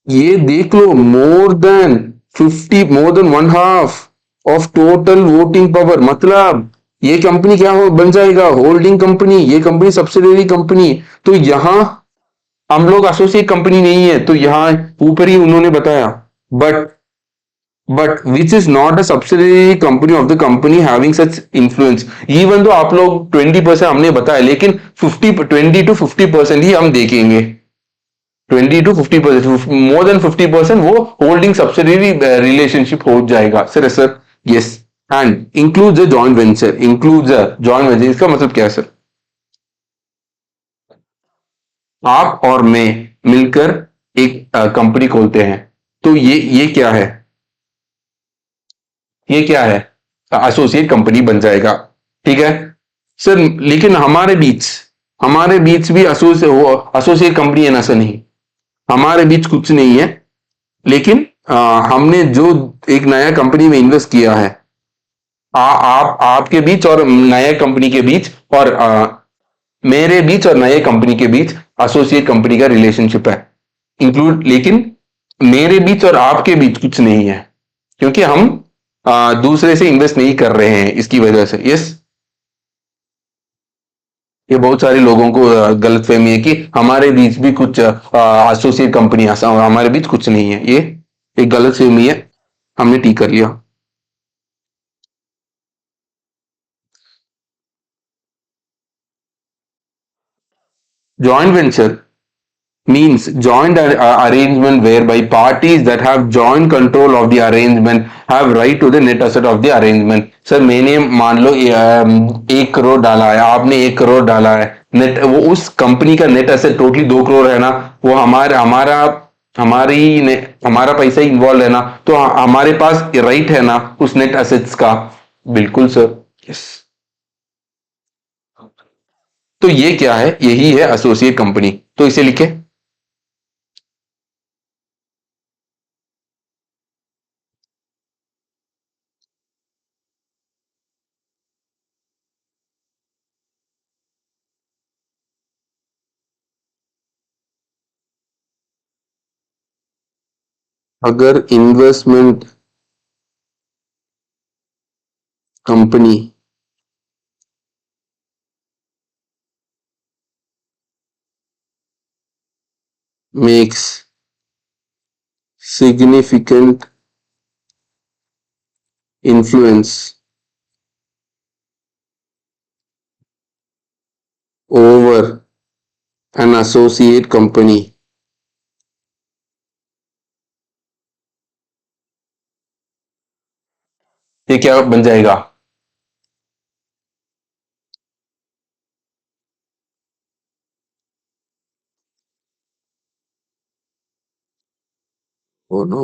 Speaker 1: ये देख लो, more than one half of total voting power, मतलब ये कंपनी क्या हो बन जाएगा, होल्डिंग कंपनी, ये कंपनी सब्सिडरी कंपनी। तो यहां हम लोग एसोसिएट कंपनी नहीं है, तो यहां ऊपर ही उन्होंने बताया, but which is not a subsidiary company of the company having such influence, even though आप लोग 20% हमने बताया, लेकिन 20 to 50% ही हम देखेंगे। 20 to 50%, मोर देन 50% वो होल्डिंग सब्सिडरी रिलेशनशिप हो जाएगा sir. Sir yes, and include the joint venture, include the joint venture, इसका मतलब क्या है सर? आप और मैं मिलकर एक कंपनी खोलते हैं, तो ये क्या है? ये क्या है? एसोसिएट कंपनी बन जाएगा, ठीक है सर। लेकिन हमारे बीच भी एसोसिएट कंपनी है ना सर? नहीं, हमारे बीच कुछ नहीं है, लेकिन हमने जो एक नया कंपनी में इन्वेस्ट किया है, आप आपके बीच और नया कंपनी के बीच, और मेरे बीच और नए कंपनी के बीच एसोसिएट कंपनी का रिलेशनशिप है, इंक्लूड, लेकिन मेरे बीच और आपके बीच कुछ नहीं है, क्योंकि हम दूसरे से इन्वेस्ट नहीं कर रहे हैं इसकी वजह से। यस, ये बहुत सारे लोगों को गलत फहमी है कि हमारे बीच भी कुछ एसोसिएट कंपनी, हमारे बीच कुछ नहीं है, ये एक गलत फहमी है, हमने ठीक कर लिया। Joint venture means joint arrangement whereby parties that have joint control of the arrangement have right to the net asset of the arrangement। Sir मैंने मान लो 1 करोड़ डाला है, आपने 1 करोड़ डाला है, नेट वो उस कंपनी का नेट एसेट टोटली 2 करोड़ है ना, वो हमारा हमारा हमारी हमारा पैसा ही इन्वॉल्व है ना, तो हमारे पास राइट है ना उस नेट एसेट्स का। बिल्कुल सर, यस। तो ये क्या है? यही है एसोसिएट कंपनी, तो इसे लिखे। अगर investment company makes significant influence over an associate company, ये क्या बन जाएगा? ओ नो,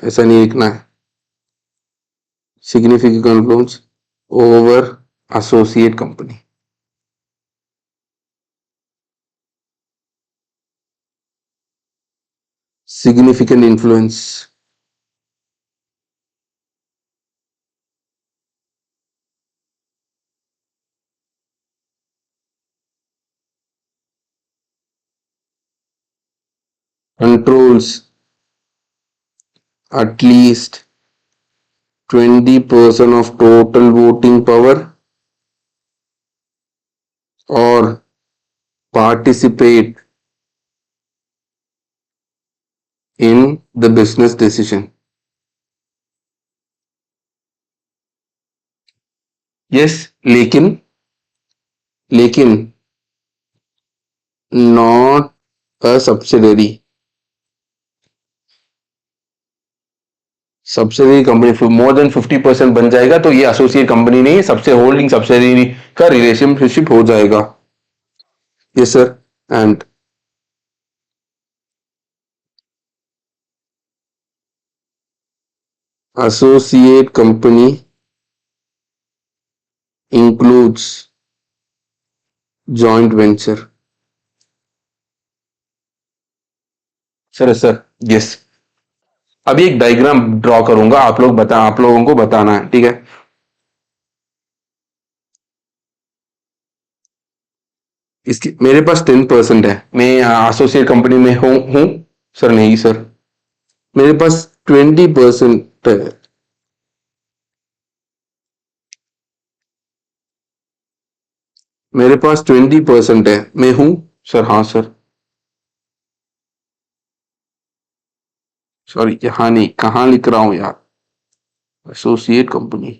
Speaker 1: ऐसा नहीं लिखना है। Significant influence over associate company. Significant influence. Controls at least 20% of total voting power or participate in the business decision. Yes, लेकिन not a subsidiary. Subsidiary company more than 50% बन जाएगा तो ये एसोसिएट कंपनी नहीं है, सबसे होल्डिंग सब्सिडरी का रिलेशनशिप हो जाएगा। Yes sir. And associate company includes joint venture. Sir yes. अभी एक डायग्राम ड्रॉ करूंगा, आप लोगों को बताना है, ठीक है। इसकी मेरे पास 10% है, मैं एसोसिएट कंपनी में हूं सर। नहीं सर, मेरे पास 20% है। मेरे पास 20% है, मैं हूं सर। हाँ सर। सॉरी, यहाँ नहीं, कहाँ लिख रहा हूं यार। एसोसिएट कंपनी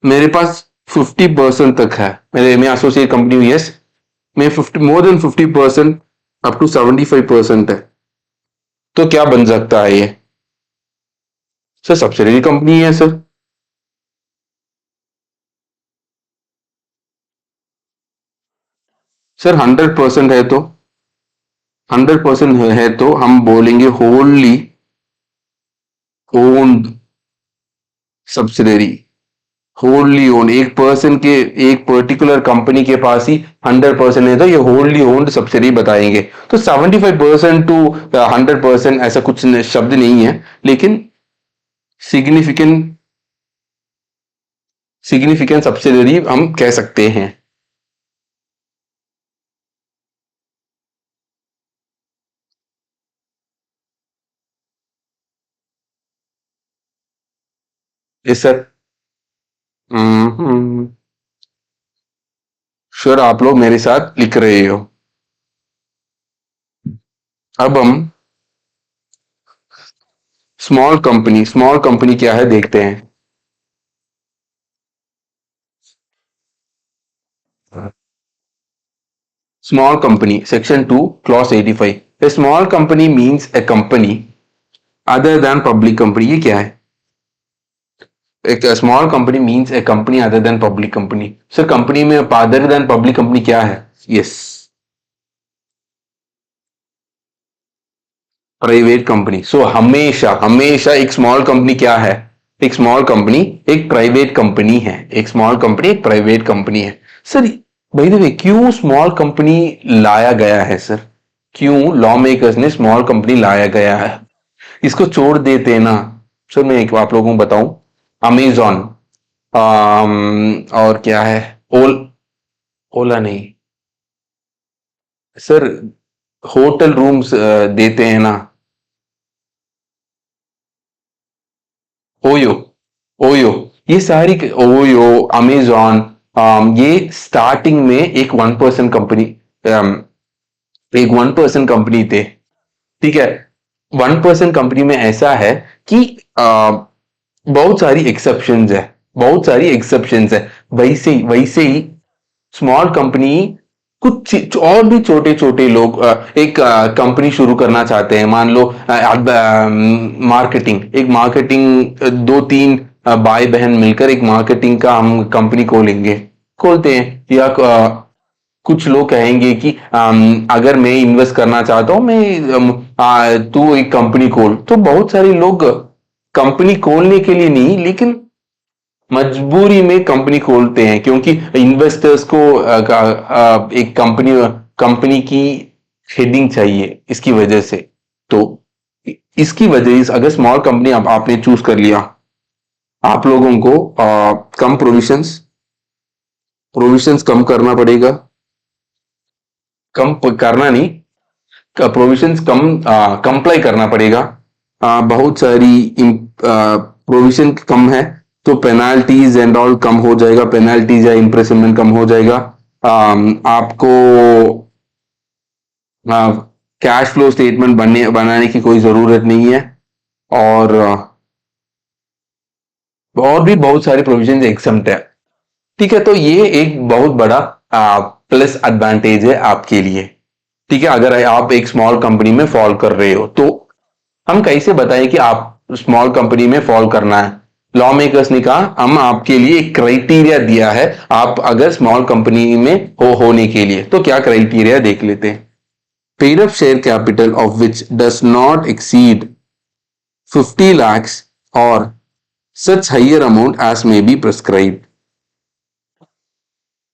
Speaker 1: मेरे पास 50% तक है। मैं एसोसिएट कंपनी हूँ, यस। मैं 50 मोर देन 50% अप टू 75% है। तो क्या बन सकता है ये? सर सब्सिडरी कंपनी है सर। सर 100% है तो 100% है तो हम बोलेंगे होलली ओन्ड सब्सिडरी। होल्डली ओन, एक पर्टिकुलर कंपनी के पास ही 100% है तो ये होल्डली ओन्ड सब्सिडरी बताएंगे। तो 75% टू 100% ऐसा कुछ शब्द नहीं है, लेकिन सिग्निफिकेंट सिग्निफिकेंट सब्सिडरी हम कह सकते हैं। Yes sir. श्योर, आप लोग मेरे साथ लिख रहे हो। अब हम स्मॉल कंपनी क्या है देखते हैं। Small company, section 2, clause 85. A small company means a company other than public company। ये क्या है? एक small company means a company other than public company. Sir company में अदर देन पब्लिक कंपनी क्या है? Yes, private company. सो हमेशा हमेशा एक स्मॉल कंपनी क्या है? एक स्मॉल कंपनी एक प्राइवेट कंपनी है। एक स्मॉल कंपनी एक प्राइवेट कंपनी है। सर भाई द वे, क्यों स्मॉल कंपनी लाया गया है सर? क्यों लॉ मेकर्स ने स्मॉल कंपनी लाया गया है? इसको छोड़ देते ना सर। मैं एक आप लोगों को बताऊं, अमेजॉन और क्या है, ओला नहीं सर, होटल रूम्स देते हैं ना, ओयो, ओयो, ये सारी ओयो, अमेजॉन, ये स्टार्टिंग में एक 1% कंपनी, एक 1% कंपनी थे, ठीक है। 1% कंपनी में ऐसा है कि बहुत सारी एक्सेप्शंस है, बहुत सारी एक्सेप्शंस है। वैसे ही स्मॉल कंपनी, कुछ और भी छोटे छोटे लोग एक कंपनी शुरू करना चाहते हैं। मान लो मार्केटिंग, एक मार्केटिंग, दो तीन भाई बहन मिलकर एक मार्केटिंग का हम कंपनी खोलेंगे, खोलते हैं। या कुछ लोग कहेंगे कि अगर मैं इन्वेस्ट करना चाहता हूं, तू एक कंपनी खोल। तो बहुत सारे लोग कंपनी खोलने के लिए नहीं, लेकिन मजबूरी में कंपनी खोलते हैं, क्योंकि इन्वेस्टर्स को एक कंपनी कंपनी की हेडिंग चाहिए इसकी वजह से। तो इसकी वजह से अगर स्मॉल कंपनी आपने चूज कर लिया, आप लोगों को कम प्रोविजंस प्रोविजंस कम करना पड़ेगा। कम करना नहीं, प्रोविजंस कम कंप्लाई करना पड़ेगा। बहुत सारी प्रोविजन कम है, तो पेनाल्टीज एंड ऑल कम हो जाएगा, पेनाल्टीज या इम्प्रिजनमेंट कम हो जाएगा। आपको कैश फ्लो स्टेटमेंट बनाने की कोई जरूरत नहीं है, और भी बहुत सारे प्रोविजन एक्सम्प्ट है। ठीक है, तो ये एक बहुत बड़ा प्लस एडवांटेज है आपके लिए। ठीक है, अगर आप एक स्मॉल कंपनी में फॉल कर रहे हो, तो हम कैसे बताएं कि आप स्मॉल कंपनी में फॉल करना है? लॉ मेकर्स ने कहा हम आपके लिए एक क्राइटेरिया दिया है, आप अगर स्मॉल कंपनी में होने के लिए। तो क्या क्राइटेरिया देख लेते हैं। Paid up share capital of which does not exceed 50 lakhs or such higher amount as may be prescribe.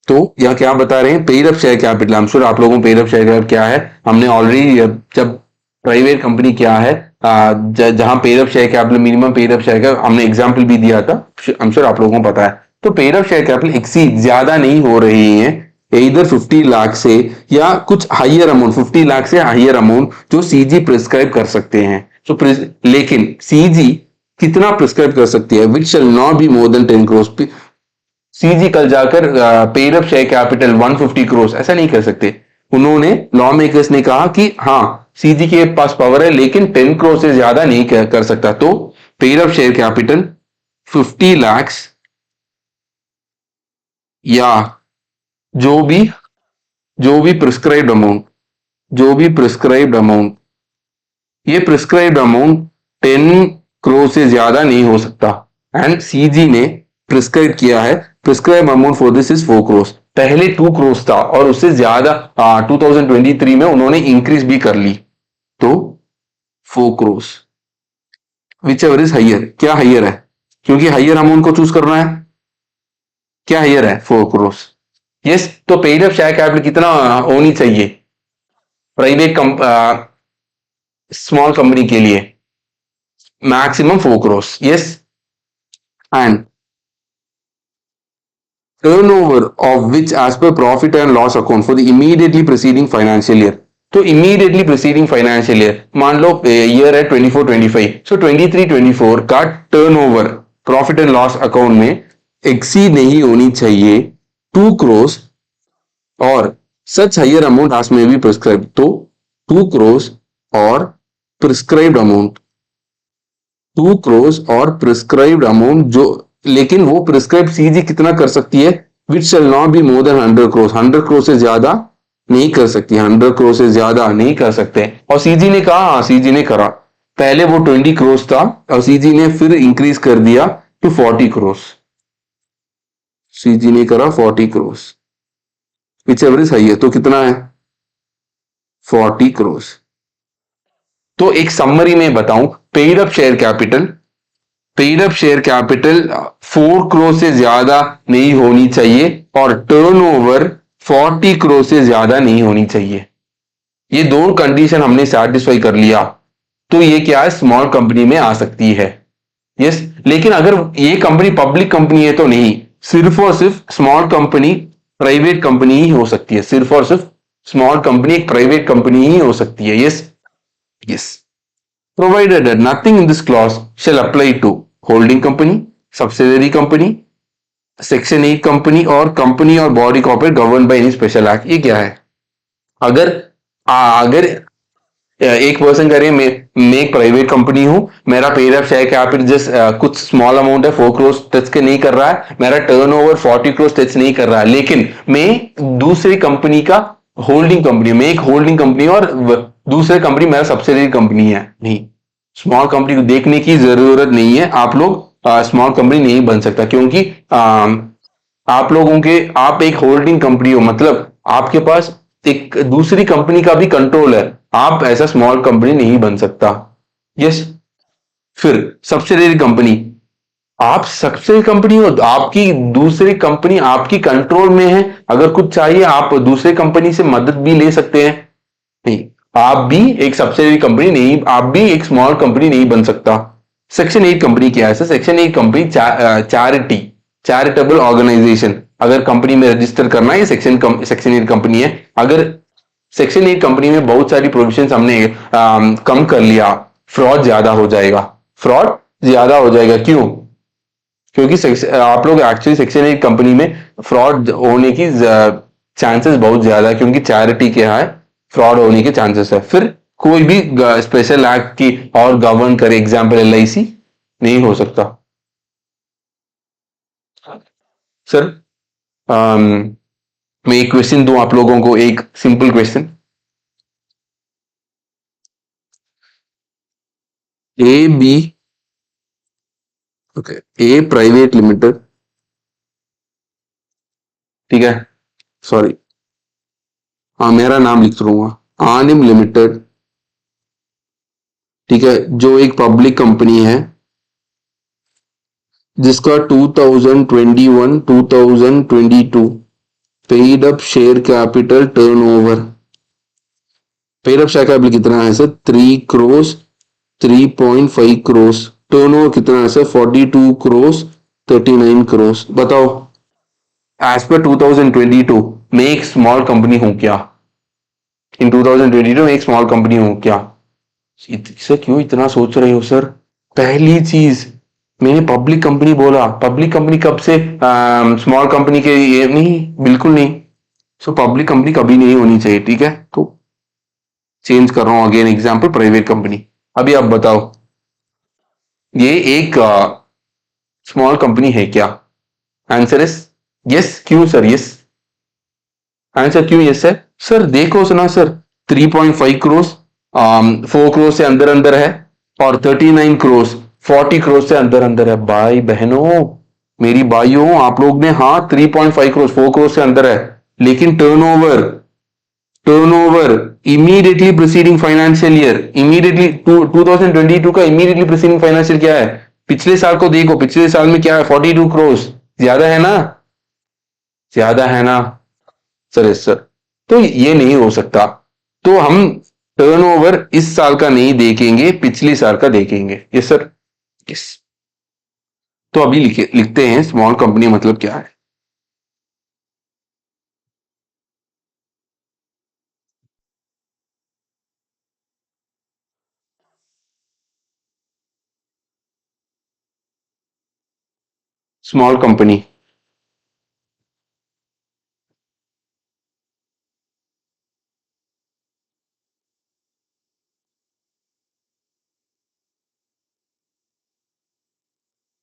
Speaker 1: तो यह क्या बता रहे हैं? Paid up share capital, I am sure आप लोगों को पेड अप शेयर कैपिटल क्या है, हमने ऑलरेडी जब प्राइवेट कंपनी क्या है, जहां paid up share capital, minimum paid up share capital, हमने एग्जांपल भी दिया था, आई एम श्योर आप लोगों को पता है। तो paid up share capital exceed ज्यादा नहीं हो रही है, इधर 50 लाख से या कुछ हाइयर अमाउंट, 50 लाख से हाइयर अमाउंट जो सीजी प्रिस्क्राइब कर सकते हैं। तो लेकिन सीजी कितना प्रिस्क्राइब कर सकती है? Which shall not be more than 10 crore. CG कल जाकर paid up share capital 150 crore ऐसा नहीं कर सकते। उन्होंने, लॉ मेकर्स ने कहा कि हाँ सीजी के पास पावर है, लेकिन 10 करोड़ से ज्यादा नहीं कर सकता। तो paid up share capital 50 lakh या जो भी प्रिस्क्राइब्ड अमाउंट, ये प्रिस्क्राइब्ड अमाउंट 10 करोड़ से ज्यादा नहीं हो सकता। एंड सीजी ने प्रिस्क्राइब किया है, prescribe amount for this is 4 crore. पहले 2 करोड़ था और उससे ज्यादा 2023 में उन्होंने इंक्रीज भी कर ली, तो 4 crore. Which ever is higher, क्या हाइयर है? क्योंकि हाइयर अमाउंट को चूज करना है। क्या हाइयर है? 4 करोड़। यस, तो पेड अप शेयर कैपिटल कितना होनी चाहिए प्राइवेट स्मॉल कंपनी के लिए? Maximum 4 crore. Yes, and turnover of which as per profit and loss account for the immediately preceding financial year। तो immediately preceding financial year, मान लो ईयर है 24-25, सो 23-24 का turnover profit and loss account में एक्सीड नहीं होनी चाहिए 2 crore, or such higher amount as may be prescribed। तो 2 करोड़ और प्रिस्क्राइब्ड अमाउंट, 2 करोड़ और प्रिस्क्राइब्ड अमाउंट, जो लेकिन वो प्रिस्क्राइब सीजी कितना कर सकती है? Which shall not be more than 100 crore. 100 crore से ज्यादा नहीं कर सकती, 100 करोड़ से ज्यादा नहीं कर सकते। और सीजी ने कहा, हाँ सीजी ने करा, पहले वो 20 करोड़ था और सीजी ने फिर इंक्रीज कर दिया टू 40 करोड़। सीजी ने करा 40 crore, which ever is higher. तो कितना है? 40 करोड़। तो एक समरी में बताऊं, paid up share capital 4 crore से ज्यादा नहीं होनी चाहिए और टर्नओवर 40 करोड़ से ज्यादा नहीं होनी चाहिए। ये दोनों कंडीशन हमने सैटिस्फाई कर लिया, तो ये क्या है? स्मॉल कंपनी में आ सकती है। यस, लेकिन अगर ये कंपनी पब्लिक कंपनी है तो नहीं, सिर्फ और सिर्फ स्मॉल कंपनी प्राइवेट कंपनी ही हो सकती है। सिर्फ और सिर्फ स्मॉल कंपनी एक प्राइवेट कंपनी ही हो सकती है। Yes, provided that nothing in this clause shall apply to holding company, subsidiary company, section 8 company और कंपनी और body corporate govern by any special act. ये क्या है? अगर एक पर्सन कह रहे हैं मैं एक प्राइवेट कंपनी हूं, मेरा paid up share capital just कुछ स्मॉल अमाउंट है, 4 करोड़ टच के नहीं कर रहा है, मेरा टर्नओवर 40 करोड़ टच नहीं कर रहा है, लेकिन मैं दूसरी कंपनी का होल्डिंग कंपनी, मैं एक होल्डिंग कंपनी और दूसरे कंपनी मेरा सब्सिडियरी कंपनी है। नहीं, स्मॉल कंपनी को देखने की जरूरत नहीं है। आप लोग स्मॉल कंपनी नहीं बन सकता, क्योंकि आप एक होल्डिंग कंपनी हो, मतलब आपके पास एक दूसरी कंपनी का भी कंट्रोल है, आप ऐसा स्मॉल कंपनी नहीं बन सकता। यस। फिर सब्सिडियरी कंपनी, आप सब्सिडियरी कंपनी हो, आपकी दूसरी कंपनी आपकी कंट्रोल में है, अगर कुछ चाहिए आप दूसरी कंपनी से मदद भी ले सकते हैं। नहीं, आप भी एक सब्सिडियरी कंपनी नहीं, आप भी एक स्मॉल कंपनी नहीं बन सकता। सेक्शन 8 कंपनी क्या है sir? Section 8 company charity, charitable organisation, अगर कंपनी में रजिस्टर करना है, सेक्शन 8 कंपनी है। अगर सेक्शन 8 कंपनी में बहुत सारी प्रोविजन हमने कम कर लिया, फ्रॉड ज्यादा हो जाएगा, फ्रॉड ज्यादा हो जाएगा। क्यों? क्योंकि आप लोग एक्चुअली सेक्शन 8 कंपनी में फ्रॉड होने की चांसेस बहुत ज्यादा है, क्योंकि चैरिटी क्या है, फ्रॉड होने के चांसेस है। फिर कोई भी स्पेशल एक्ट की और गवर्न करे, एग्जाम्पल LIC, नहीं हो सकता। सर मैं एक क्वेश्चन दूं आप लोगों को, एक simple question. A B, okay, A private limited, ठीक है, सॉरी, हाँ मेरा नाम लिख दूंगा, आनिम लिमिटेड, ठीक है, जो एक पब्लिक कंपनी है, जिसका 2021-2022 paid up share capital turnover, paid up share capital कितना है सर? 3 crores, 3.5 crores, टर्नओवर कितना है सर? 42 crores, 39 crores। बताओ, एज पर 2022 मैं एक स्मॉल कंपनी हूं क्या? इन 2022 में एक स्मॉल कंपनी हूं क्या? सर क्यों इतना सोच रहे हो सर? पहली चीज, मैंने पब्लिक कंपनी बोला, पब्लिक कंपनी कब से स्मॉल कंपनी के? ये नहीं, बिल्कुल नहीं। सो पब्लिक कंपनी कभी नहीं होनी चाहिए, ठीक है। तो चेंज कर रहा हूं, अगेन एग्जांपल प्राइवेट कंपनी। अभी आप बताओ, ये एक स्मॉल कंपनी है क्या? Answer is yes. क्यों सर यस? आंसर क्यों यस है? सर देखो सुना सर, 3.5 crores 4 crores से अंदर अंदर है, और 39 crores 40 crores से अंदर अंदर है। भाई बहनों, मेरी भाइयों, आप लोग ने हाँ 3.5 crores 4 crores से अंदर है, लेकिन turnover, turnover immediately preceding financial year, immediately 2022 का इमीडिएटली प्रीसीडिंग फाइनेंशियल क्या है? पिछले साल को देखो, पिछले साल में क्या है? 42 crores, ज्यादा है ना? ज्यादा है ना? Sir yes sir. तो ये नहीं हो सकता। तो हम टर्नओवर इस साल का नहीं देखेंगे, पिछले साल का देखेंगे। Yes sir, yes. तो अभी लिखते हैं स्मॉल कंपनी मतलब क्या है। स्मॉल कंपनी,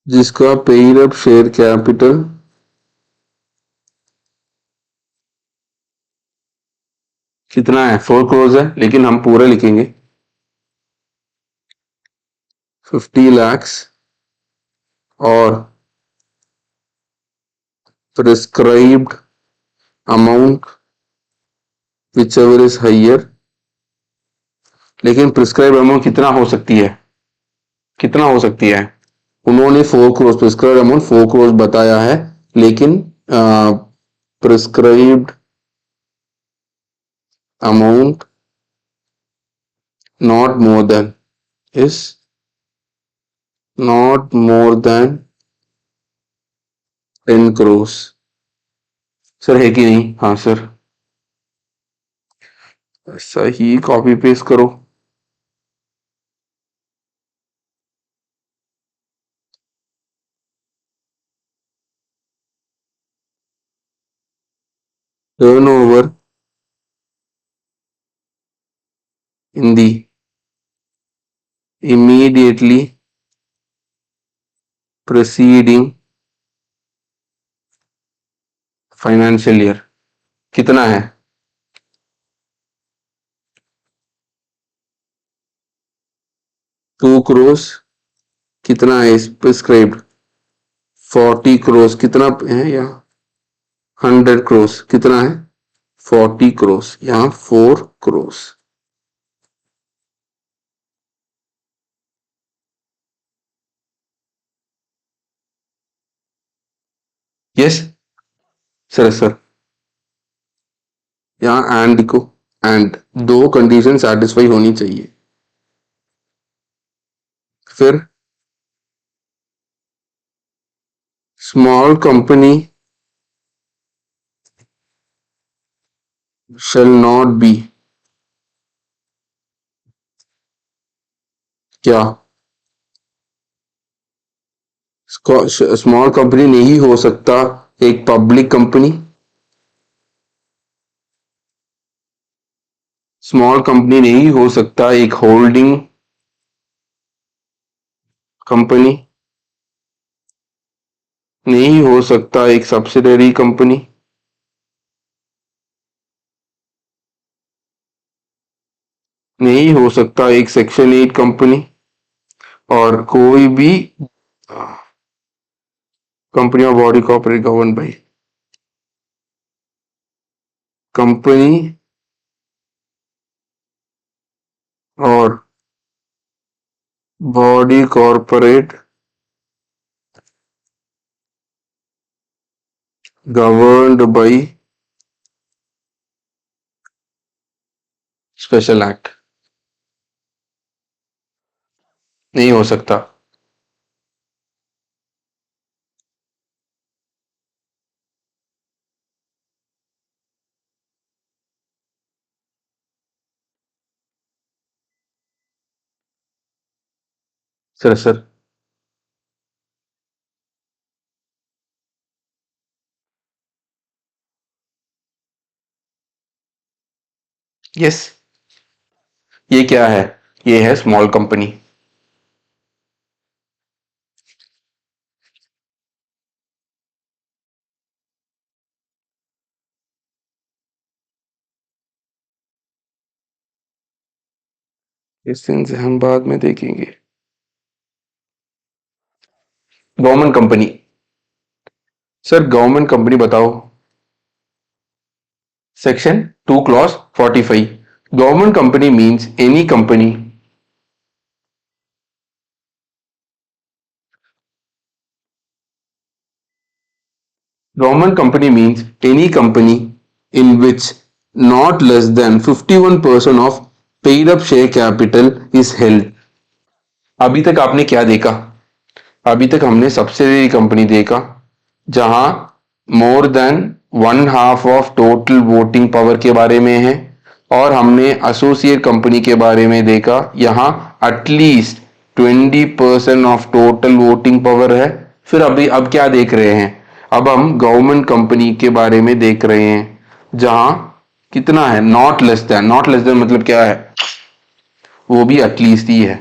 Speaker 1: जिसका पेड अप शेयर कैपिटल कितना है? 4 crores है, लेकिन हम पूरा लिखेंगे 50 lakhs, और prescribed amount which ever is higher. लेकिन प्रिस्क्राइब अमाउंट कितना हो सकती है? कितना हो सकती है? उन्होंने 4 crores प्रिस्क्राइब अमाउंट 4 crores बताया है, लेकिन prescribed amount not more than is not more than 10 crores। Sir है कि नहीं? हाँ सर, ऐसा ही कॉपी पेस्ट करो। Turnover in the immediately preceding financial year कितना है? 2 crores कितना है? प्रिस्क्राइब्ड 40 crores कितना है? या 100 crores कितना है? 40 crores, यहाँ 4 crores। यस सर यहाँ एंड लिखो, एंड दो कंडीशन सेटिस्फाई होनी चाहिए। फिर small company shall not be क्या, स्मॉल कंपनी नहीं हो सकता एक पब्लिक कंपनी, स्मॉल कंपनी नहीं हो सकता एक होल्डिंग कंपनी, नहीं हो सकता एक सब्सिडरी कंपनी, नहीं हो सकता एक सेक्शन 8 कंपनी, और कोई भी कंपनी और body corporate govern by company और body corporate governed by special act, नहीं हो सकता। सर यस, ये क्या है, ये है स्मॉल कंपनी। इस दिन से हम बाद में देखेंगे। Government company, sir government company बताओ, section 2 clause 45, government company means any company government company means any company in which not less than 51% of paid up share capital is held। अभी तक आपने क्या देखा, अभी तक हमने सब्सिडरी कंपनी देखा जहां more than 1/2 of total voting power के बारे में है, और हमने एसोसिएट कंपनी के बारे में देखा, यहां at least 20% of total voting power है। फिर अभी अब क्या देख रहे हैं, अब हम गवर्नमेंट कंपनी के बारे में देख रहे हैं जहां कितना है, not less than, not less than मतलब क्या है, वो भी एटलीस्ट ही है,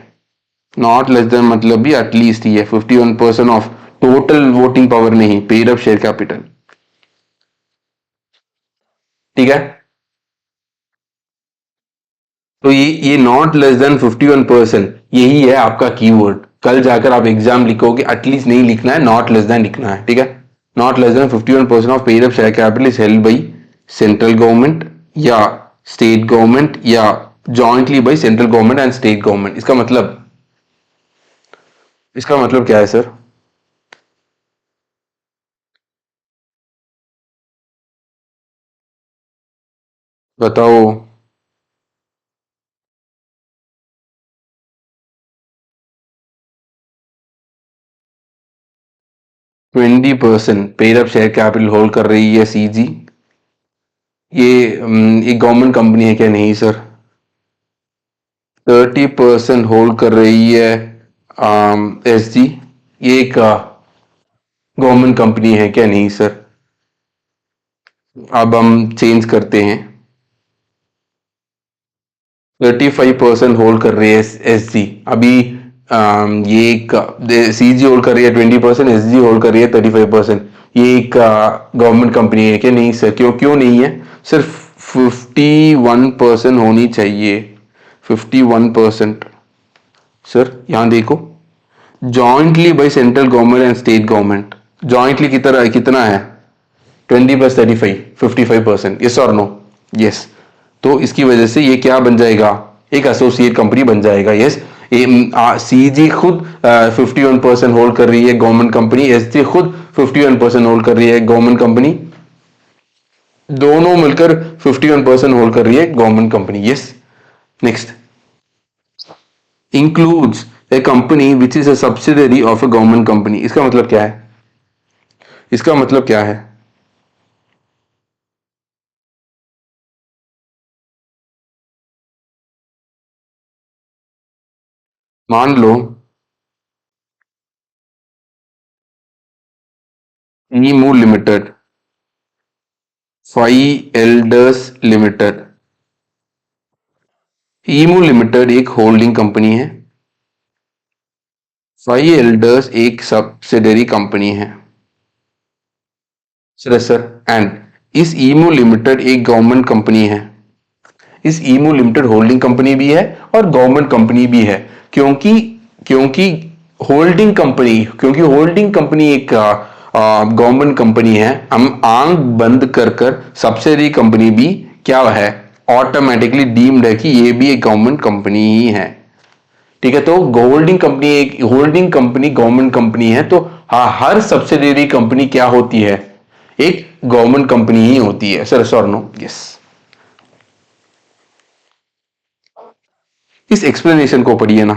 Speaker 1: नॉट लेस देन मतलब भी एटलीस्ट ही है, 51% ऑफ टोटल वोटिंग पावर नहीं, पेड अप शेयर कैपिटल। ठीक है, तो ये नॉट लेस देन 51% यही है आपका कीवर्ड। कल जाकर आप एग्जाम लिखोगे, एटलीस्ट नहीं लिखना है, नॉट लेस देन लिखना है। ठीक है, not less than 51% of paid up share capital is held by central government या स्टेट गवर्नमेंट या jointly by central government and state government. इसका मतलब क्या है सर, बताओ। 20% paid up share capital hold कर रही है सीजी, ये एक गवर्नमेंट कंपनी है क्या, नहीं सर। 30% होल्ड कर रही है एसजी, ये एक गवर्नमेंट कंपनी है क्या, नहीं सर। अब हम चेंज करते हैं, 35% होल्ड कर रही है एसजी, अभी ये एक सीजी होल्ड कर रही है 20%, एसजी होल्ड कर रही है 35%, ये एक गवर्नमेंट कंपनी है क्या, नहीं सर। क्यों क्यों नहीं है, सिर्फ 51% होनी चाहिए, 51%। सर यहां देखो, jointly by central government and state government, jointly कितना है, 20 + 35 55%, यस और नो। यस, तो इसकी वजह से ये क्या बन जाएगा, एक एसोसिएट कंपनी बन जाएगा। यस, सीजी खुद 51% होल्ड कर रही है गवर्नमेंट कंपनी, एसजी खुद 51% होल्ड कर रही है गवर्नमेंट कंपनी, दोनों मिलकर 51% होल्ड कर रही है government company. Yes, next, includes a company which is a subsidiary of a government company. इसका मतलब क्या है, इसका मतलब क्या है? मान लो emu limited, five elders limited. Emu limited एक होल्डिंग कंपनी है, फाइव एल्डर्स एक सब्सिडरी कंपनी है। सर एंड इस ईमू लिमिटेड एक गवर्नमेंट कंपनी है, इस ईमू लिमिटेड होल्डिंग कंपनी भी है और गवर्नमेंट कंपनी भी है, क्योंकि क्योंकि होल्डिंग कंपनी एक गवर्नमेंट कंपनी है, हम आंख बंद कर कर सब्सिडरी कंपनी भी क्या है, ऑटोमेटिकली डीम्ड है कि ये भी एक गवर्नमेंट कंपनी ही है। ठीक है, तो होल्डिंग कंपनी एक होल्डिंग कंपनी गवर्नमेंट कंपनी है, तो हाँ, हर सब्सिडरी कंपनी क्या होती है, एक गवर्नमेंट कंपनी ही होती है। Sir sir no, yes. इस एक्सप्लेनेशन को पढ़िए ना।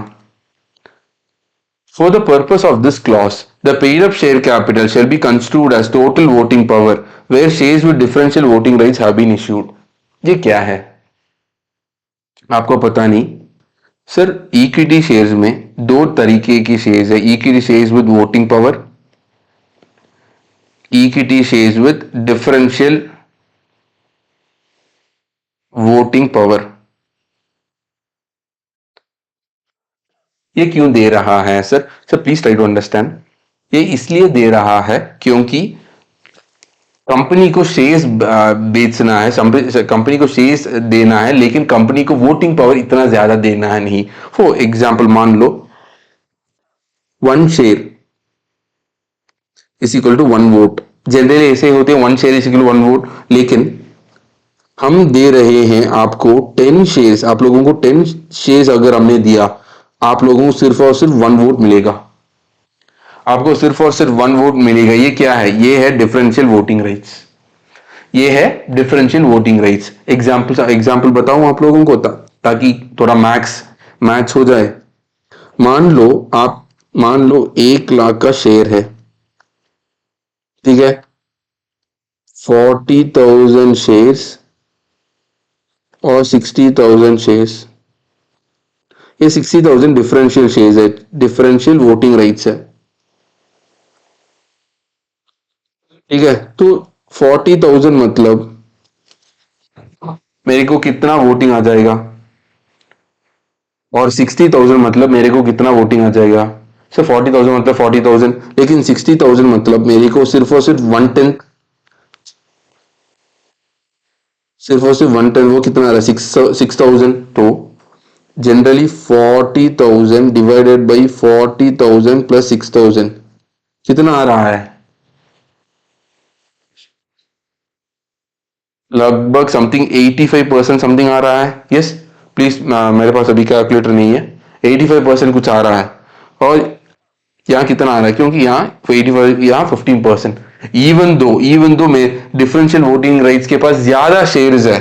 Speaker 1: For the purpose of this clause, the paid-up share capital shall be construed as total voting power, where shares with differential voting rights have been issued. ये क्या है, आपको पता नहीं? सर, इक्विटी शेयर्स में दो तरीके की शेयर्स है, equity shares with voting power, equity shares with differential voting power. ये क्यों दे रहा है sir? Sir please try to understand. ये इसलिए दे रहा है क्योंकि कंपनी को शेयर्स बेचना है, कंपनी को शेयर्स देना है, लेकिन कंपनी को वोटिंग पावर इतना ज्यादा देना है नहीं। फॉर एग्जाम्पल मान लो 1 share is equal to 1 vote, generally ऐसे होते हैं, 1 share is equal to 1 vote, लेकिन हम दे रहे हैं आपको 10 शेयर्स, आप लोगों को 10 शेयर्स अगर हमने दिया, आप लोगों को सिर्फ और सिर्फ 1 वोट मिलेगा, आपको सिर्फ और सिर्फ 1 वोट मिलेगा। ये क्या है, ये है डिफरेंशियल वोटिंग राइट्स, ये है डिफरेंशियल वोटिंग राइट्स। एग्जाम्पल बताऊं आप लोगों को, ताकि थोड़ा मैथ्स हो जाए। मान लो आप मान लो 1 लाख का शेयर है, ठीक है, 40,000 शेयर्स और 60,000 शेयर्स। ये 60,000 डिफरेंशियल शेयर्स है, डिफरेंशियल वोटिंग राइट्स है, ठीक है। तो 40,000 मतलब मेरे को कितना वोटिंग आ जाएगा, और 60,000 मतलब मेरे को कितना वोटिंग आ जाएगा। सिर्फ 40,000 मतलब 40,000, लेकिन 60,000 मतलब मेरे को सिर्फ और सिर्फ 1/10, सिर्फ और सिर्फ 1/10, वो कितना आ रहा है, 6,000। तो जनरली 40,000 डिवाइडेड बाई 40,000 प्लस 6,000 कितना आ रहा है, लगभग समथिंग 85% समथिंग आ रहा है। यस, प्लीज, मेरे पास अभी कैलकुलेटर नहीं है, 85% कुछ आ रहा है। और यहाँ कितना आ रहा है, क्योंकि यहाँ 85, यहाँ 15%। इवन दो में डिफरेंशियल वोटिंग राइट्स के पास ज्यादा शेयर्स है,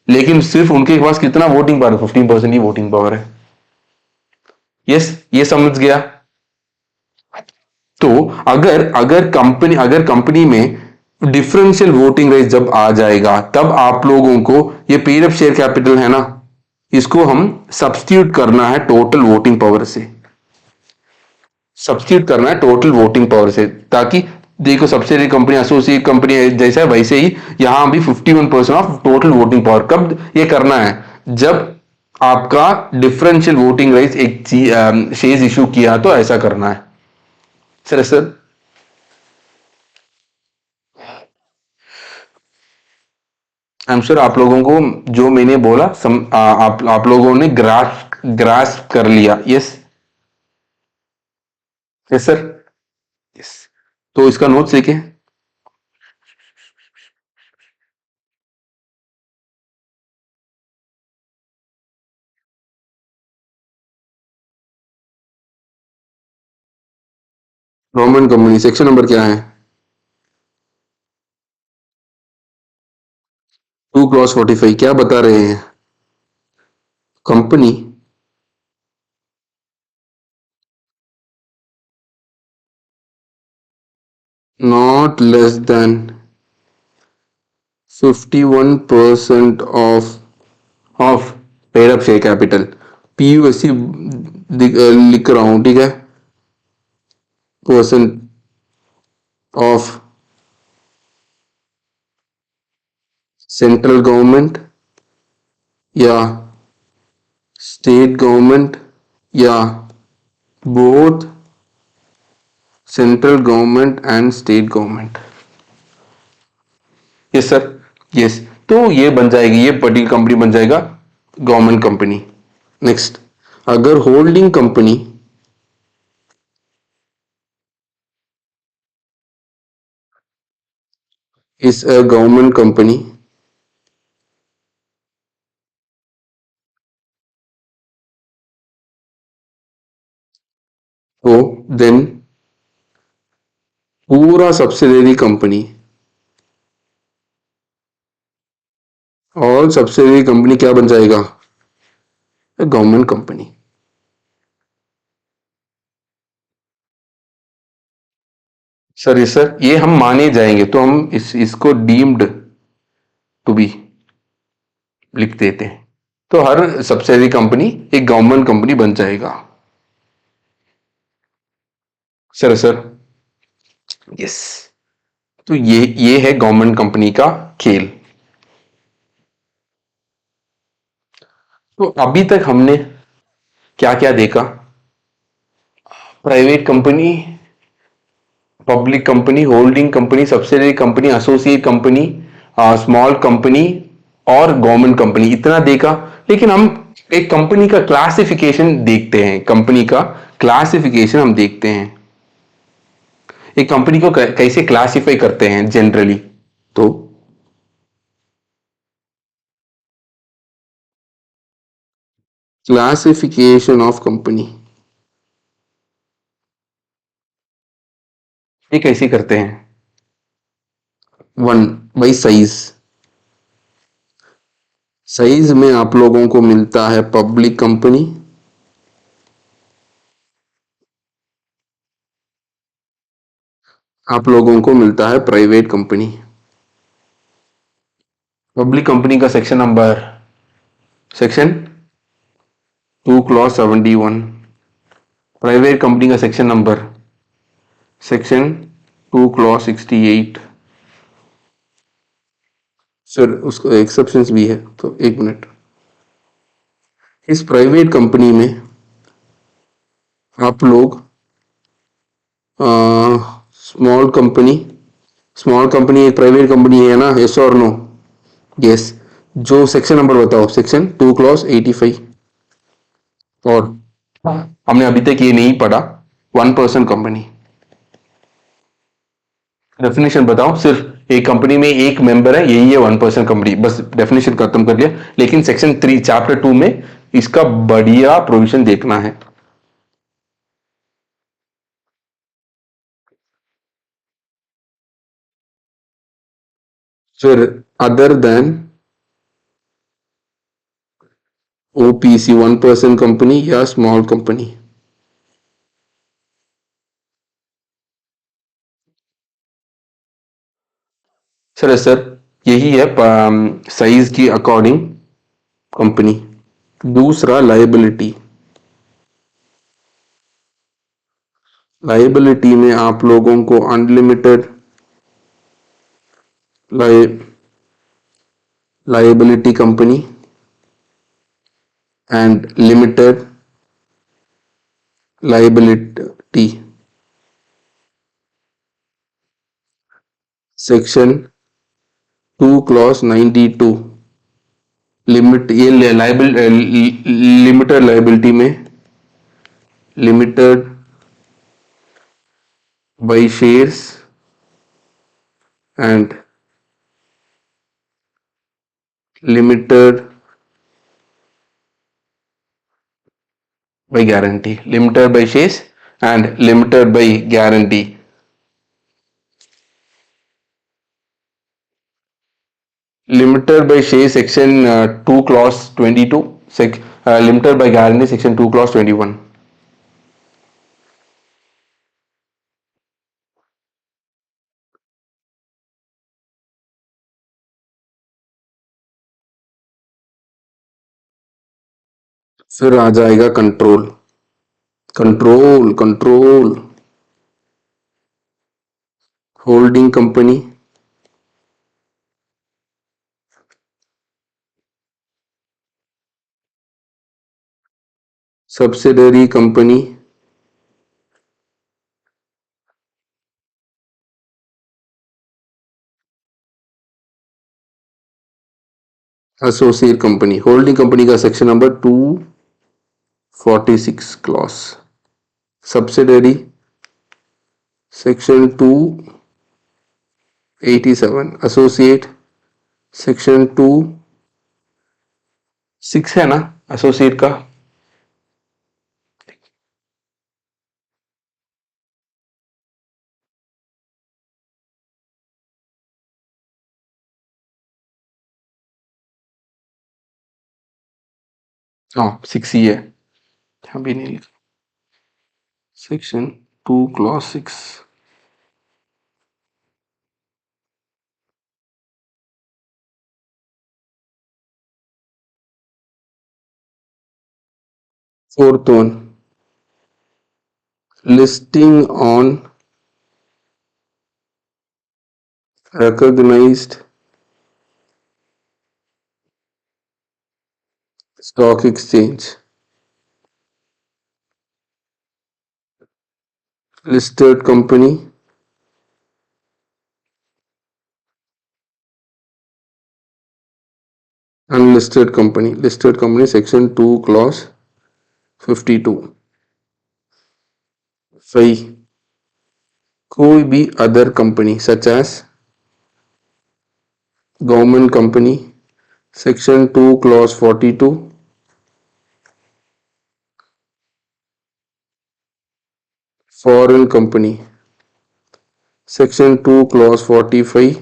Speaker 1: लेकिन सिर्फ उनके पास कितना वोटिंग पावर, 15% ही वोटिंग पावर है। यस, ये समझ गया। तो अगर कंपनी में डिफरेंशियल वोटिंग राइट जब आ जाएगा, तब आप लोगों को ये पेड अप शेयर कैपिटल है ना, इसको हम सब्स्टिट्यूट करना है टोटल वोटिंग पावर से, सब्स्टिट्यूट करना है टोटल वोटिंग पावर से, ताकि देखो, सबसे कंपनी एसोसिएट कंपनी जैसा है वैसे ही यहां भी 51% ऑफ टोटल वोटिंग पावर। कब ये करना है, जब आपका डिफरेंशियल वोटिंग राइट्स एक शेयर्स इशू किया, तो ऐसा करना है। सर आई एम श्योर आप लोगों को जो मैंने बोला आप लोगों ने ग्रास्प कर लिया। Yes, yes sir, yes. तो इसका नोट्स लिखे। गवर्नमेंट कंपनी सेक्शन नंबर क्या है? 2 क्रॉस 45 क्या बता रहे हैं? Company not less than 51% of paid up share capital, PUSC लिख रहा हूं, ठीक है, परसेंट ऑफ सेंट्रल गवर्नमेंट या स्टेट गवर्नमेंट या both central government and state government. Yes sir, yes. तो ये बन जाएगी, ये पर्टिकुलर कंपनी बन जाएगा गवर्नमेंट कंपनी। नेक्स्ट, अगर holding company is a government company तो देन पूरा subsidiary company, all subsidiary company क्या बन जाएगा? Government company. सर ये सर, ये हम माने जाएंगे तो हम इसको डीम्ड टू बी लिख देते हैं, तो हर सब्सिडरी कंपनी एक गवर्नमेंट कंपनी बन जाएगा। Sir yes. तो ये है गवर्नमेंट कंपनी का खेल। तो अभी तक हमने क्या क्या देखा? Private company, public company, holding company, subsidiary company, associate company, small company और गवर्नमेंट कंपनी, इतना देखा। लेकिन हम एक कंपनी का क्लासिफिकेशन देखते हैं, कंपनी का क्लासिफिकेशन हम देखते हैं, एक कंपनी को कैसे क्लासिफाई करते हैं जनरली। तो क्लासिफिकेशन ऑफ कंपनी ये कैसे करते हैं? One, by size. साइज में आप लोगों को मिलता है पब्लिक कंपनी, आप लोगों को मिलता है प्राइवेट कंपनी। पब्लिक कंपनी का section number, section 2 clause 71। Private company का section number, section 2 clause 68। Sir उसको एक्सेप्शंस भी है, तो एक मिनट। इस प्राइवेट कंपनी में आप लोग स्मॉल कंपनी, स्मॉल कंपनी एक प्राइवेट कंपनी है ना, यस और नो? यस। जो सेक्शन नंबर बताओ, सेक्शन 2 क्लॉज 85। और हमने अभी तक ये नहीं पढ़ा, 1 पर्सन कंपनी। डेफिनेशन बताओ, सिर्फ एक कंपनी में एक मेंबर है, यही है 1 पर्सन कंपनी, बस डेफिनेशन खत्म कर लिया। लेकिन सेक्शन 3 चैप्टर 2 में इसका बढ़िया प्रोविजन देखना है। फिर other than OPC, 1 person company या स्मॉल कंपनी। सर यही है साइज की अकॉर्डिंग कंपनी। दूसरा लाइबिलिटी, लाइबिलिटी में आप लोगों को unlimited liability company and limited liability, section 2 clause 92। Limit, ये लाइबिल लिमिटेड लाइबिलिटी में limited by shares and limited by guarantee, limited by shares and limited by guarantee. Limited by share section 2 clause 22, limited by guarantee section 2 clause 21. फिर आ जाएगा control, control control holding company, subsidiary company, associate company. Holding company का section number 246 clause, subsidiary section 287, associate section 26 है ना एसोसिएट का। हाँ 6 ही है, यहाँ भी नहीं लिखा, section 2 clause 6। Fourth one, listing on recognized stock exchange, listed company, unlisted company, listed company section 2 clause 52। 5, कोई भी other company such as government company section 2 clause 42, foreign company section 2 clause 45,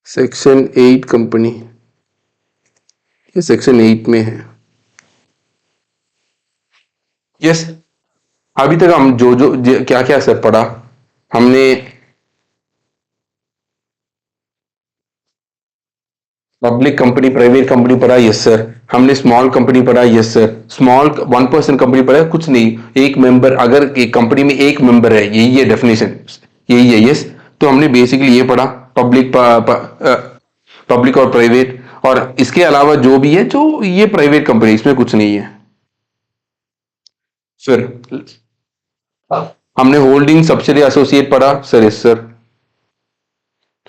Speaker 1: section 8 company, ये सेक्शन 8 में है। यस अभी तक हम जो क्या क्या सर पढ़ा हमने, पब्लिक कंपनी प्राइवेट कंपनी पढ़ा, यस सर। हमने स्मॉल कंपनी पढ़ा, यस सर। स्मॉल 1% कंपनी पढ़ा, कुछ नहीं, एक मेंबर, अगर एक कंपनी में एक मेंबर है, यही है डेफिनेशन, यही है, यस। तो हमने बेसिकली ये पढ़ा, पब्लिक पब्लिक और प्राइवेट, और इसके अलावा जो भी है, जो ये प्राइवेट कंपनी, इसमें कुछ नहीं है। फिर हमने होल्डिंग सब्सिडी एसोसिएट पढ़ा सर, यस सर।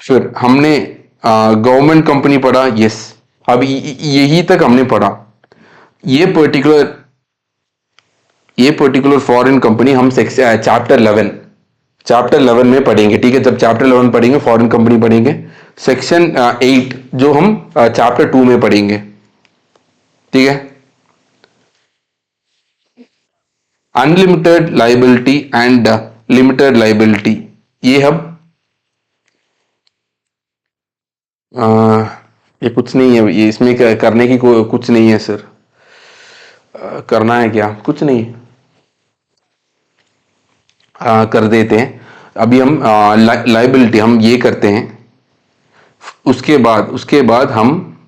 Speaker 1: फिर हमने गवर्नमेंट कंपनी पढ़ा, यस। अब यही तक हमने पढ़ा। ये पर्टिकुलर फॉरेन कंपनी हम चैप्टर 11 में पढ़ेंगे, ठीक है। जब चैप्टर 11 पढ़ेंगे फॉरेन कंपनी पढ़ेंगे, सेक्शन 8 जो हम चैप्टर 2 में पढ़ेंगे, ठीक है। Unlimited liability and limited liability, ये हम ये कुछ नहीं है, ये इसमें करने की कुछ नहीं है सर। करना है क्या, कुछ नहीं, कर देते हैं। अभी हम लाइबिलिटी हम ये करते हैं, उसके बाद हम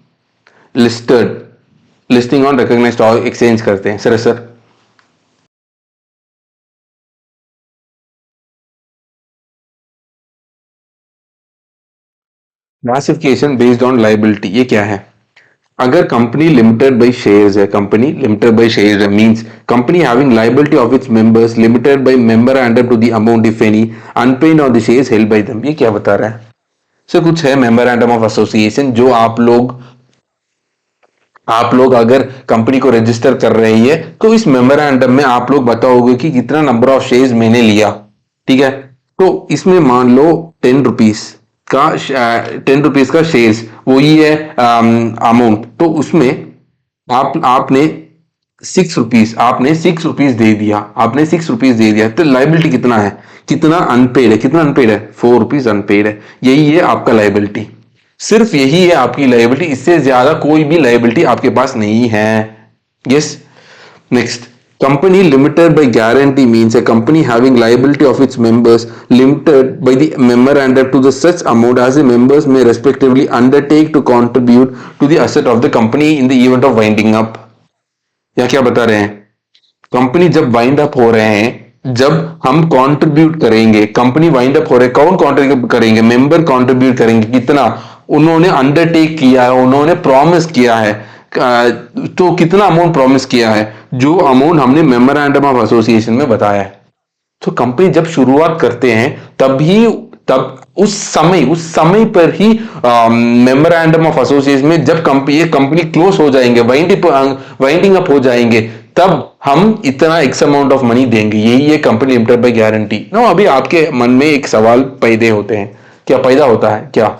Speaker 1: listing on recognised stock exchange करते हैं sir. Classification based on liability, ये क्या है? अगर कंपनी लिमिटेड बाय शेयर्स है, कंपनी लिमिटेड बाय शेयर्स है, means company having liability of its members limited by member and to the amount if any unpaid on the shares held by them. ये क्या बता रहा है सर? कुछ है मेमोरेंडम ऑफ एसोसिएशन, जो आप लोग अगर कंपनी को रजिस्टर कर रही है, तो इस मेमोरेंडम में आप लोग बताओगे कि कितना नंबर ऑफ शेयर्स मैंने लिया, ठीक है। तो इसमें मान लो 10 रुपीज का 10 रुपीज का शेयर्स, वो ही है अमाउंट। तो उसमें आपने ₹6 आपने ₹6 दे दिया, आपने ₹6 दे दिया, तो लाइबिलिटी कितना है, कितना अनपेड है, कितना अनपेड है, ₹4 अनपेड है। यही है आपका लाइबिलिटी, सिर्फ यही है आपकी लाइबिलिटी, इससे ज्यादा कोई भी लाइबिलिटी आपके पास नहीं है। Yes. Next, company limited by guarantee means a company having liability of its members limited by the memorandum to the such amount as the members may respectively undertake to contribute to the asset of the company in the event of winding up। या क्या बता रहे हैं, कंपनी जब वाइंड अप हो रहे हैं, जब हम कंट्रीब्यूट करेंगे, कंपनी वाइंड अप हो रहे, कौन कंट्रीब्यूट करेंगे, मेंबर कंट्रीब्यूट करेंगे, कितना उन्होंने अंडरटेक किया है, उन्होंने प्रॉमिस किया है, तो कितना अमाउंट प्रॉमिस किया है, जो अमाउंट हमने मेमोरेंडम ऑफ एसोसिएशन में बताया है। तो कंपनी जब शुरुआत करते हैं तभी, तब उस समय पर ही मेमोरेंडम ऑफ एसोसिएशन में जब कंपनी क्लोज हो जाएंगे, वाइंडिंग अप हो जाएंगे, तब हम इतना एक्स अमाउंट ऑफ मनी देंगे। यही है company limited by guarantee. No, अभी आपके मन में एक सवाल पैदा होते हैं, क्या पैदा होता है, क्या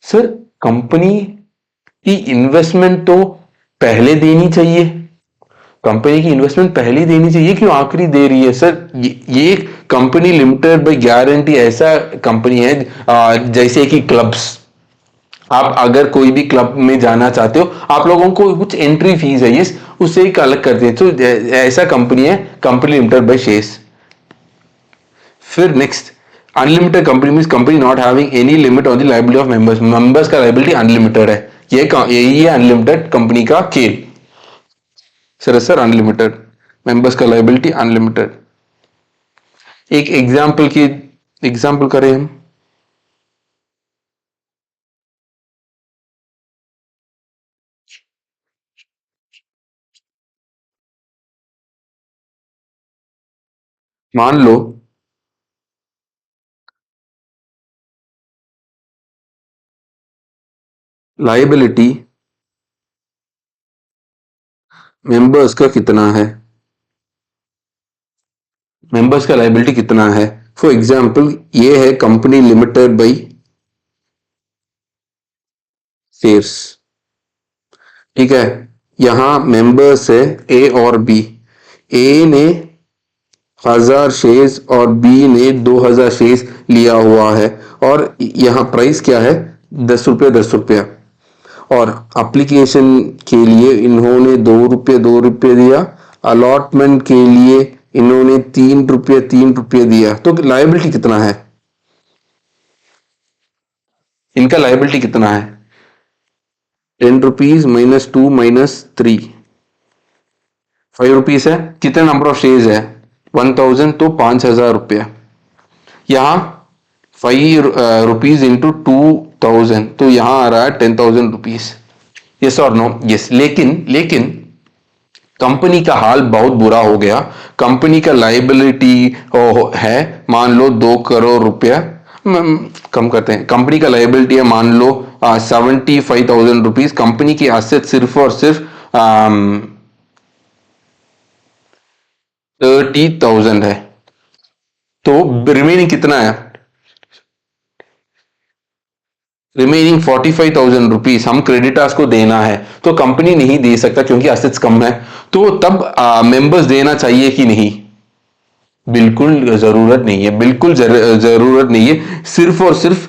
Speaker 1: सर कंपनी की इन्वेस्टमेंट तो पहले देनी चाहिए, कंपनी की इन्वेस्टमेंट पहले देनी चाहिए, क्यों आखिरी दे रही है सर। ये कंपनी लिमिटेड बाय गारंटी ऐसा कंपनी है, जैसे कि क्लब्स, आप अगर कोई भी क्लब में जाना चाहते हो, आप लोगों को कुछ एंट्री फीस है, यस, उससे एक अलग करते हैं, तो ऐसा कंपनी है कंपनी लिमिटेड बाय शेयर्स। फिर next, unlimited company means company not having any limit on the liability of members, members का लायबिलिटी अनलिमिटेड है, यही है अनलिमिटेड कंपनी का खेल। सर अनलिमिटेड मेंबर्स का लायबिलिटी अनलिमिटेड। एक एग्जाम्पल करें हम, मान लो लायबिलिटी मेंबर्स का कितना है, मेंबर्स का लायबिलिटी कितना है। फॉर एग्जाम्पल ये है कंपनी लिमिटेड बाई शेयर्स, ठीक है, यहां मेंबर्स है ए और बी, ए ने 1000 शेयर्स और बी ने 2000 शेयर्स लिया हुआ है, और यहां प्राइस क्या है, ₹10 ₹10, और एप्लीकेशन के लिए इन्होंने ₹2 दिया, अलॉटमेंट के लिए इन्होंने ₹3 दिया, तो लायबिलिटी कितना है, इनका लायबिलिटी कितना है, ₹10 -2 -3 ₹5 है, कितने नंबर ऑफ शेयर्स है 1000, तो ₹5000, यहां ₹5 इंटू 2000, तो यहां आ रहा है ₹10,000। Yes or no, yes. लेकिन कंपनी का हाल बहुत बुरा हो गया, कंपनी का लायबिलिटी है मान लो ₹2 करोड़, कम करते हैं, कंपनी का लायबिलिटी है मान लो ₹75,000, कंपनी की एसेट सिर्फ और सिर्फ 30,000 है, तो रिमेनिंग कितना है, रिमेनिंग ₹45,000 हम क्रेडिटर्स को देना है, तो कंपनी नहीं दे सकता क्योंकि एसेट्स कम है, तो तब मेंबर्स देना चाहिए कि नहीं, बिल्कुल जरूरत नहीं है, बिल्कुल जरूरत नहीं है, सिर्फ और सिर्फ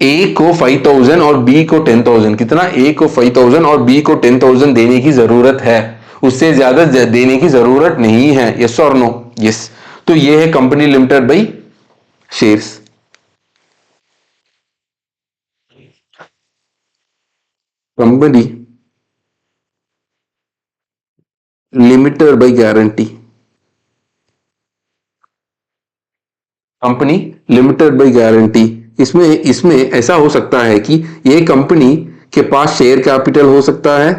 Speaker 1: ए को 5000 और बी को 10,000, कितना, ए को 5000 और बी को 10,000 देने की जरूरत है, उससे ज्यादा देने की जरूरत नहीं है। Yes or no, yes. तो ये है company limited by shares. Company limited by guarantee, company limited by guarantee, इसमें इसमें ऐसा हो सकता है कि ये कंपनी के पास शेयर कैपिटल हो सकता है,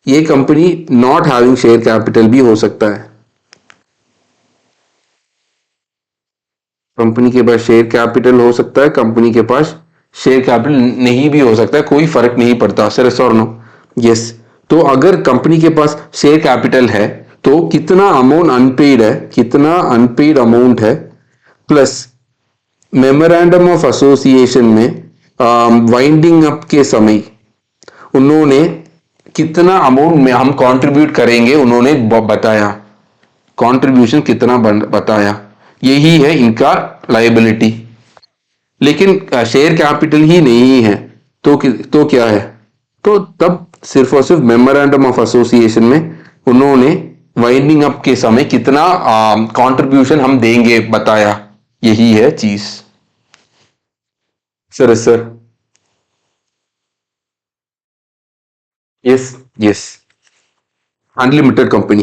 Speaker 1: ये company not having share capital भी हो सकता है, कंपनी के पास शेयर कैपिटल हो सकता है, कंपनी के पास शेयर कैपिटल नहीं भी हो सकता है, कोई फर्क नहीं पड़ता। Sir yes or no, yes. तो अगर कंपनी के पास शेयर कैपिटल है तो कितना अमाउंट अनपेड है, कितना अनपेड अमाउंट है, प्लस मेमोरेंडम ऑफ एसोसिएशन में वाइंडिंग अप के समय उन्होंने कितना अमाउंट में हम कंट्रीब्यूट करेंगे उन्होंने बताया, कंट्रीब्यूशन कितना बताया, यही है इनका लायबिलिटी। लेकिन शेयर कैपिटल ही नहीं है तो क्या है? तो तब सिर्फ और सिर्फ मेमोरेंडम ऑफ एसोसिएशन में उन्होंने वाइंडिंग अप के समय कितना कंट्रीब्यूशन हम देंगे बताया, यही है चीज। Sir yes yes, unlimited company.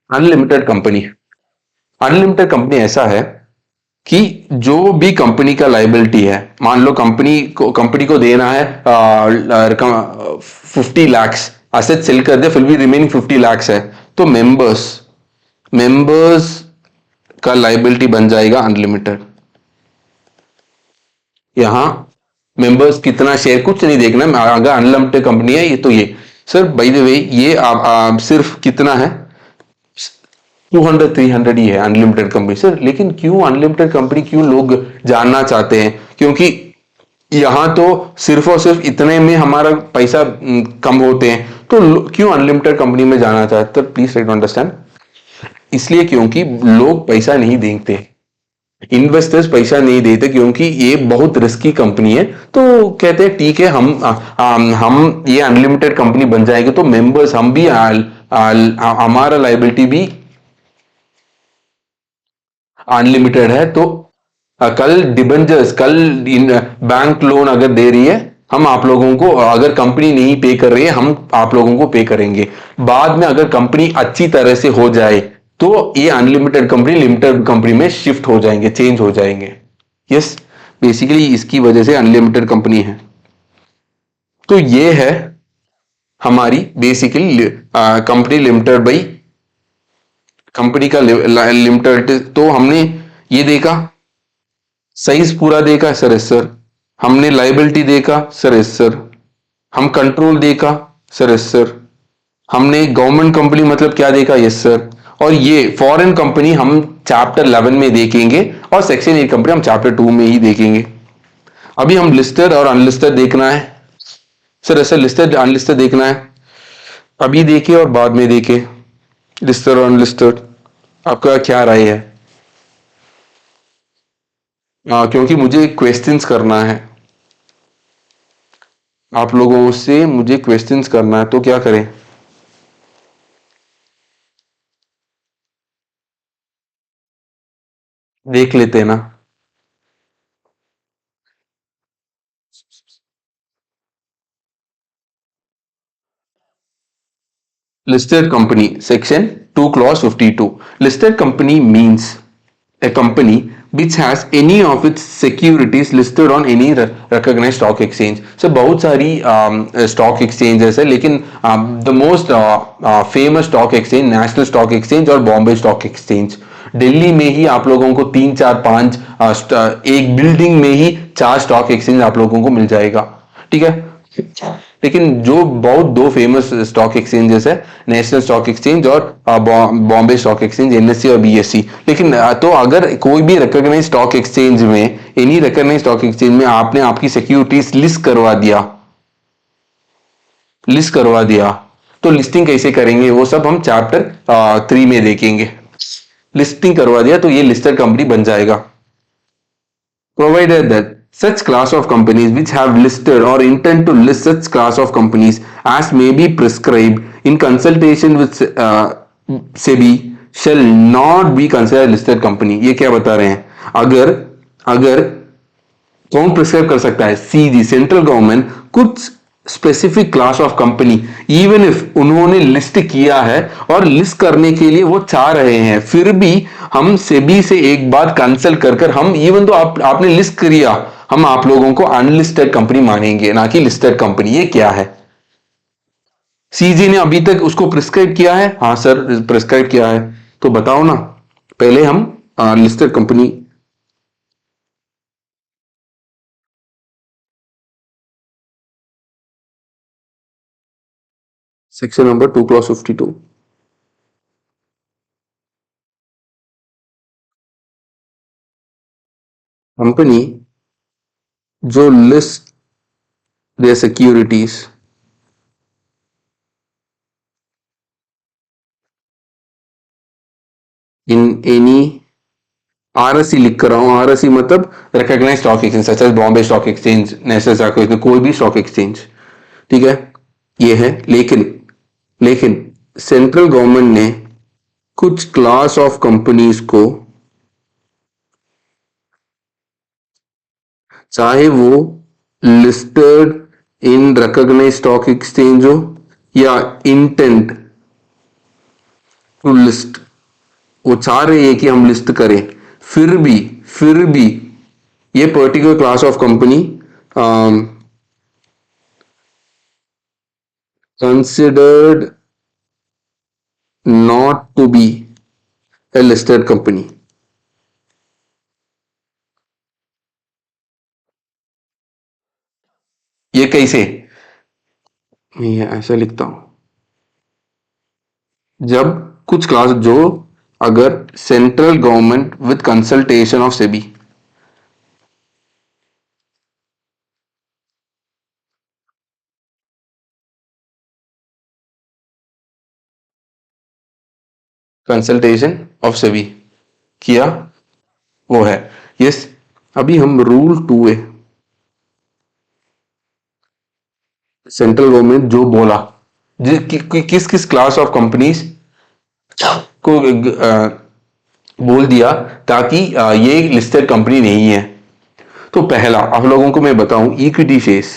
Speaker 1: Unlimited company, unlimited company ऐसा है कि जो भी कंपनी का लाइबिलिटी है, मान लो कंपनी को देना है 50 lakhs, असेट सेल कर दे फिर भी रिमेनिंग 50 lakhs है, तो मेंबर्स का लाइबिलिटी बन जाएगा अनलिमिटेड। यहां मेंबर्स कितना शेयर कुछ नहीं देखना, अगर अनलिमिटेड कंपनी है ये तो ये। सर बाय द वे ये आप सिर्फ कितना है, 200 300 ही है अनलिमिटेड कंपनी सर। लेकिन क्यों अनलिमिटेड कंपनी क्यों लोग जानना चाहते हैं? क्योंकि यहां तो सिर्फ और सिर्फ इतने में हमारा पैसा कम होते हैं, तो क्यों अनलिमिटेड कंपनी में जाना चाहते हैं? Please try to understand. इसलिए क्योंकि लोग पैसा नहीं देते, इन्वेस्टर्स पैसा नहीं देते, क्योंकि ये बहुत रिस्की कंपनी है। तो कहते हैं ठीक है, हम ये अनलिमिटेड कंपनी बन जाएंगे तो मेंबर्स हम भी हमारा लाइबिलिटी भी अनलिमिटेड है। तो कल डिबेंचर्स, कल बैंक लोन अगर दे रही है, हम आप लोगों को, अगर कंपनी नहीं पे कर रही है हम आप लोगों को पे करेंगे। बाद में अगर कंपनी अच्छी तरह से हो जाए तो ये अनलिमिटेड कंपनी लिमिटेड कंपनी में शिफ्ट हो जाएंगे, चेंज हो जाएंगे। यस, बेसिकली इसकी वजह से अनलिमिटेड कंपनी है। तो ये है हमारी basically company limited by company का लिमिटेड। तो हमने ये देखा, साइज पूरा देखा सर, यस सर। हमने लाइबिलिटी देखा सर, यस सर। हम कंट्रोल देखा सर, यस सर। हमने गवर्नमेंट कंपनी मतलब क्या देखा, यस सर। और ये फॉरेन कंपनी हम चैप्टर 11 में देखेंगे और सेक्शन 8 कंपनी हम चैप्टर 2 में ही देखेंगे। अभी हम लिस्टेड और अनलिस्टेड देखना है सर, ऐसे लिस्टेड अनलिस्टेड देखना है, अभी देखिए और बाद में देखिए लिस्टेड और अनलिस्टेड। आपका क्या राय है? क्योंकि मुझे क्वेश्चंस करना है, आप लोगों से मुझे क्वेश्चंस करना है, तो क्या करें? देख लेते हैं ना। Listed company, section 2, clause 52. Listed company means a company which has any of its securities listed on any recognized stock exchange. So बहुत सारी stock exchanges है, लेकिन the most famous stock exchange national stock exchange और बॉम्बे स्टॉक एक्सचेंज। दिल्ली में ही आप लोगों को 3 4 5 एक बिल्डिंग में ही 4 स्टॉक एक्सचेंज आप लोगों को मिल जाएगा, ठीक है। लेकिन जो बहुत दो फेमस स्टॉक एक्सचेंजेस है, नेशनल स्टॉक एक्सचेंज और बॉम्बे स्टॉक एक्सचेंज, एनएससी और बीएससी। लेकिन तो अगर कोई भी रिकॉग्नाइज स्टॉक एक्सचेंज में, एनी रिकॉग्नाइज स्टॉक एक्सचेंज में आपने आपकी सिक्योरिटीज लिस्ट करवा दिया, तो लिस्टिंग कैसे करेंगे वो सब हम चैप्टर 3 में देखेंगे। लिस्टिंग करवा दिया तो ये लिस्टेड कंपनी बन जाएगा। Provided that such class of companies which have listed or intend to list such class of companies as may be prescribed in consultation with SEBI shall not be considered listed company। ये क्या बता रहे हैं? अगर अगर कौन प्रिस्क्राइब कर सकता है? सीजी, सेंट्रल गवर्नमेंट, कुछ specific class of company, even if उन्होंने लिस्ट किया है और लिस्ट करने के लिए वो चाह रहे हैं, फिर भी हम सेबी से एक बार कंसल्ट कर कर हम, इवन तो आपने लिस्ट किया, हम आप लोगों को अनलिस्टेड कंपनी मानेंगे, ना कि लिस्टेड कंपनी। ये क्या है? सीजी ने अभी तक उसको प्रिस्क्राइब किया है? हाँ सर प्रिस्क्राइब किया है। तो बताओ ना, पहले हम listed company, section number 2 clause 52। Company जो list their securities in any RSC लिख कर रहा हूं, आरएससी मतलब recognise stock exchange such as Bombay stock exchange, national stock exchange, कोई भी स्टॉक एक्सचेंज, ठीक है, ये है। लेकिन लेकिन सेंट्रल गवर्नमेंट ने कुछ क्लास ऑफ कंपनीज को, चाहे वो listed in recognise stock exchange हो या इंटेंट टू लिस्ट, वो चाह रहे हैं कि हम लिस्ट करें, फिर भी ये particular class of company considered not to be a listed company। ये कैसे, मैं ये ऐसा लिखता हूं, जब कुछ क्लास जो, अगर central government with consultation of SEBI, consultation of SEBI किया, वो है यस। अभी हम रूल 2 है, सेंट्रल गवर्नमेंट जो बोला, किस किस क्लास ऑफ कंपनीज को बोल दिया ताकि ये लिस्टेड कंपनी नहीं है। तो पहला आप लोगों को मैं बताऊं, इक्विटी शेयर्स।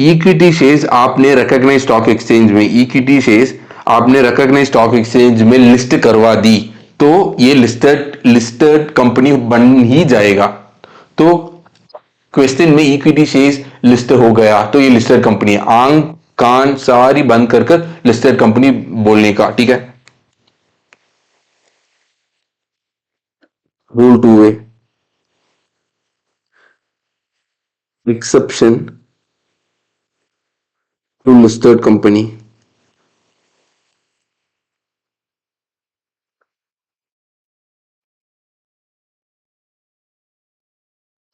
Speaker 1: इक्विटी शेयर्स आपने रिकॉग्नाइज स्टॉक एक्सचेंज में, इक्विटी शेयर्स आपने रिकॉग्नाइज स्टॉक एक्सचेंज में लिस्ट करवा दी तो ये लिस्टेड लिस्टेड कंपनी बन ही जाएगा। तो क्वेश्चन में इक्विटी शेयर्स लिस्ट हो गया तो ये लिस्टेड कंपनी है, आंख कान सारी बंद कर कर लिस्टेड कंपनी बोलने का, ठीक है। रूल 2 है, exception to listed company,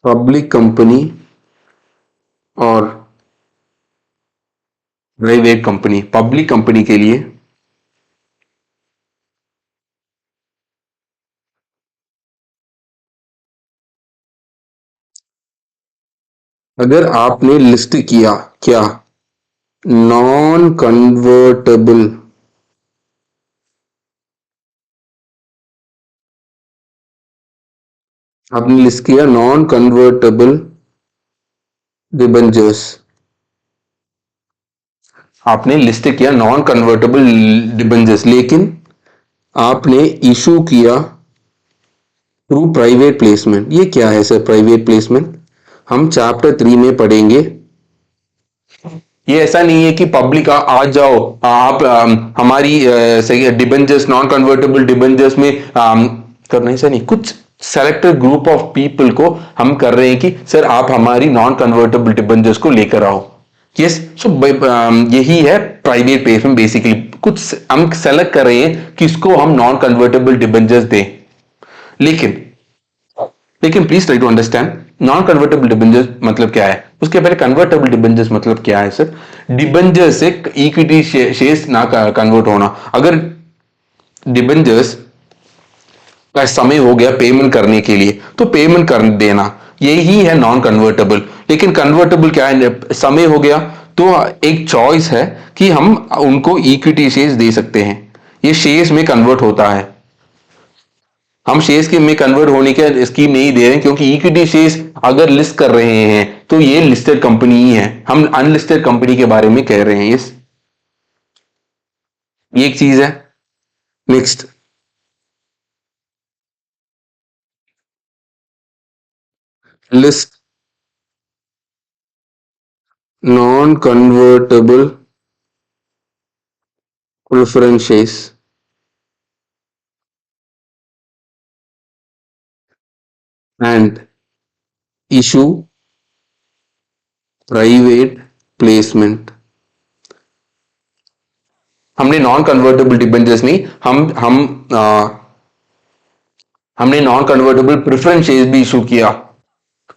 Speaker 1: public company और प्राइवेट कंपनी। पब्लिक कंपनी के लिए अगर आपने लिस्ट किया क्या, नॉन कन्वर्टेबल, आपने लिस्ट किया नॉन कन्वर्टेबल डिबेंचर्स, आपने लिस्ट किया नॉन कन्वर्टेबल डिबेंचर्स, लेकिन आपने इशू किया थ्रू प्राइवेट प्लेसमेंट। ये क्या है सर प्राइवेट प्लेसमेंट, हम चैप्टर 3 में पढ़ेंगे। ये ऐसा नहीं है कि पब्लिक आ जाओ आप हमारी सही डिबेंचर्स, नॉन कन्वर्टेबल डिबेंचर्स में करना, ऐसा नहीं, कुछ सेलेक्टेड ग्रुप ऑफ पीपल को हम कर रहे हैं कि सर आप हमारी नॉन कन्वर्टेबल डिबेंचर्स को लेकर आओ। यस, सो यही है प्राइवेट प्लेसमेंट बेसिकली, कुछ हम सेलेक्ट कर रहे हैं किसको हम नॉन कन्वर्टेबल डिबेंचर्स दें। लेकिन लेकिन please try to understand non convertible debentures मतलब क्या है, उसके पहले कन्वर्टेबल डिबेंचर्स मतलब क्या है सर। डिबेंचर्स से इक्विटी शेयर्स ना कन्वर्ट होना, अगर डिबेंचर्स का समय हो गया पेमेंट करने के लिए तो पेमेंट कर देना, यही है नॉन कन्वर्टेबल। लेकिन कन्वर्टेबल क्या है, समय हो गया तो एक चॉइस है कि हम उनको इक्विटी शेयर्स दे सकते हैं, ये शेयर्स में कन्वर्ट होता है। हम शेयर्स के में कन्वर्ट होने के स्कीम नहीं दे रहे हैं क्योंकि इक्विटी शेयर्स अगर लिस्ट कर रहे हैं तो ये लिस्टेड कंपनी ही है, हम अनलिस्टेड कंपनी के बारे में कह रहे हैं। यस, ये एक चीज है। Next, list non convertible preference shares and issue private placement. हमने नॉन कन्वर्टेबल डिबेंचर्स नहीं, हमने नॉन कन्वर्टेबल प्रेफरेंस शेयर्स भी इशू किया।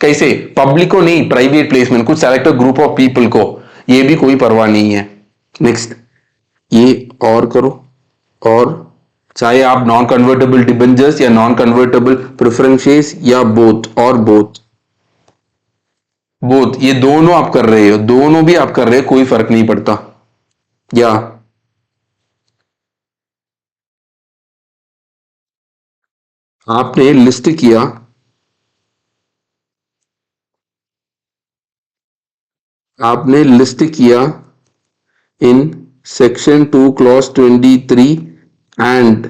Speaker 1: कैसे? पब्लिक को नहीं, प्राइवेट प्लेसमेंट, कुछ सेलेक्टेड ग्रुप ऑफ पीपल को, ये भी कोई परवाह नहीं है। नेक्स्ट, ये और करो, और चाहे आप नॉन कन्वर्टेबल डिबेंचर्स या नॉन कन्वर्टेबल प्रेफरेंसेस या बोथ, और बोथ, बोथ ये दोनों आप कर रहे हो, दोनों भी आप कर रहे हो, कोई फर्क नहीं पड़ता। या आपने लिस्ट किया, आपने लिस्ट किया in section 2 clause 23 and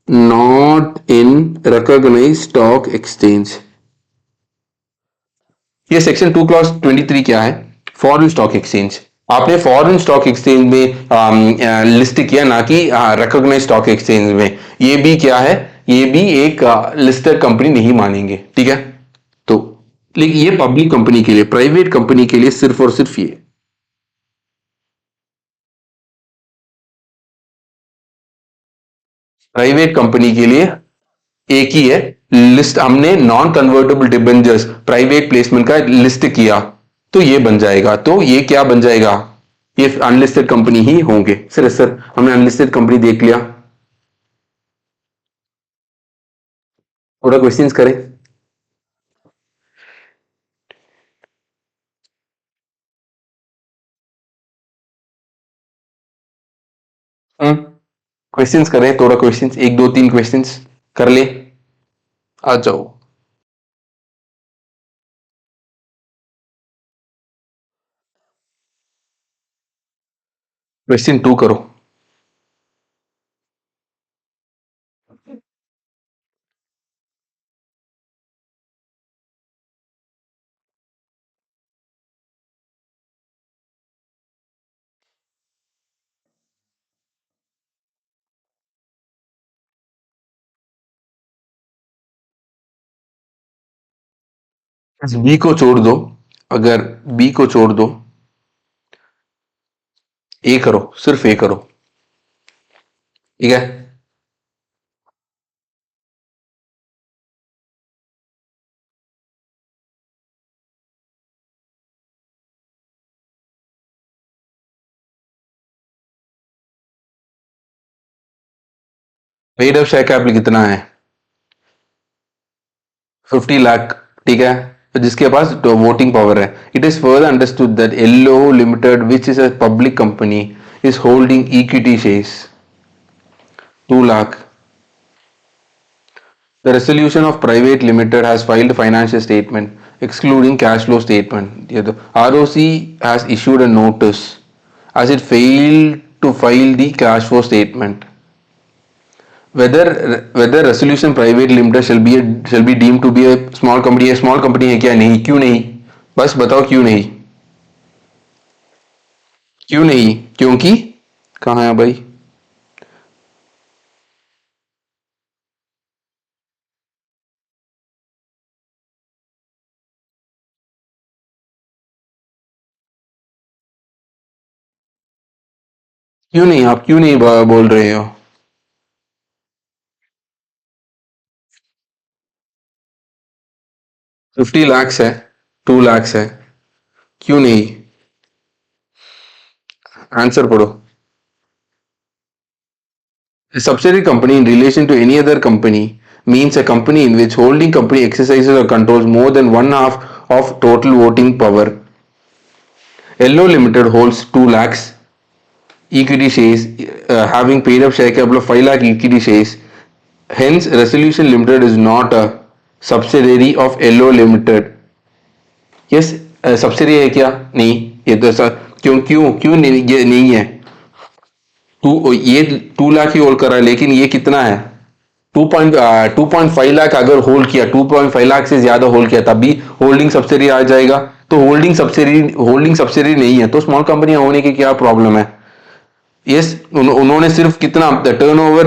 Speaker 1: not in recognise stock exchange. ये सेक्शन 2 क्लॉज 23 क्या है? Foreign stock exchange. आपने फॉरेन स्टॉक एक्सचेंज में लिस्ट किया, ना कि रिकॉग्नाइज स्टॉक एक्सचेंज में। ये भी क्या है? ये भी एक लिस्टेड कंपनी नहीं मानेंगे, ठीक है? तो लेकिन ये पब्लिक कंपनी के लिए, प्राइवेट कंपनी के लिए सिर्फ और सिर्फ ये। प्राइवेट कंपनी के लिए एक ही है लिस्ट। हमने non convertible debentures private placement का लिस्ट किया, तो ये बन जाएगा। तो ये क्या बन जाएगा? ये अनलिस्टेड कंपनी ही होंगे। सर हमने अनलिस्टेड कंपनी देख लिया, थोड़ा क्वेश्चंस करें। क्वेश्चंस करें, थोड़ा क्वेश्चंस, एक दो तीन क्वेश्चंस कर ले, आ जाओ। क्वेश्चन 2 करो। बी को छोड़ दो, अगर बी को छोड़ दो, ए करो, सिर्फ ए करो, ठीक है? पेड अप शेयर कैपिटल कितना है? 50 लाख, ठीक है? तो जिसके पास वोटिंग पावर है। It is further understood that yellow limited which is a public company is holding equity shares 2 lakh. The resolution of private limited has filed a financial statement excluding cash flow statement. The ROC has issued a notice as it failed to file the cash flow statement. Whether resolution private limited shall be deemed to be a small company, है क्या? नहीं, क्यों नहीं? बस बताओ क्यों नहीं? क्यों नहीं? क्योंकि कहाँ है भाई? क्यों नहीं? आप क्यों नहीं बोल रहे हो? 50 lakhs है, 2 lakhs है, क्यों नहीं? आंसर पढ़ो। A subsidiary company in relation to any other company means a company in which holding company exercises or controls more than one half of total voting power. Yellow Limited holds 2 lakhs equity shares, having paid up share capital of 5 lakh equity shares. Hence, Resolution Limited is not a subsidiary of Yellow Limited. Yes, subsidiary है क्या? नहीं, ये तो क्यों क्यों क्यों नहीं, ये नहीं है। ये 2 लाख ही होल्ड कर रहा है, लेकिन ये कितना है? 2.5 लाख अगर होल्ड किया, 2.5 लाख से ज्यादा होल्ड किया, तब भी होल्डिंग सब्सिडी आ जाएगा। तो होल्डिंग सब्सिडी नहीं है, तो स्मॉल कंपनियां होने की क्या प्रॉब्लम है? यस, उन्होंने सिर्फ कितना टर्नओवर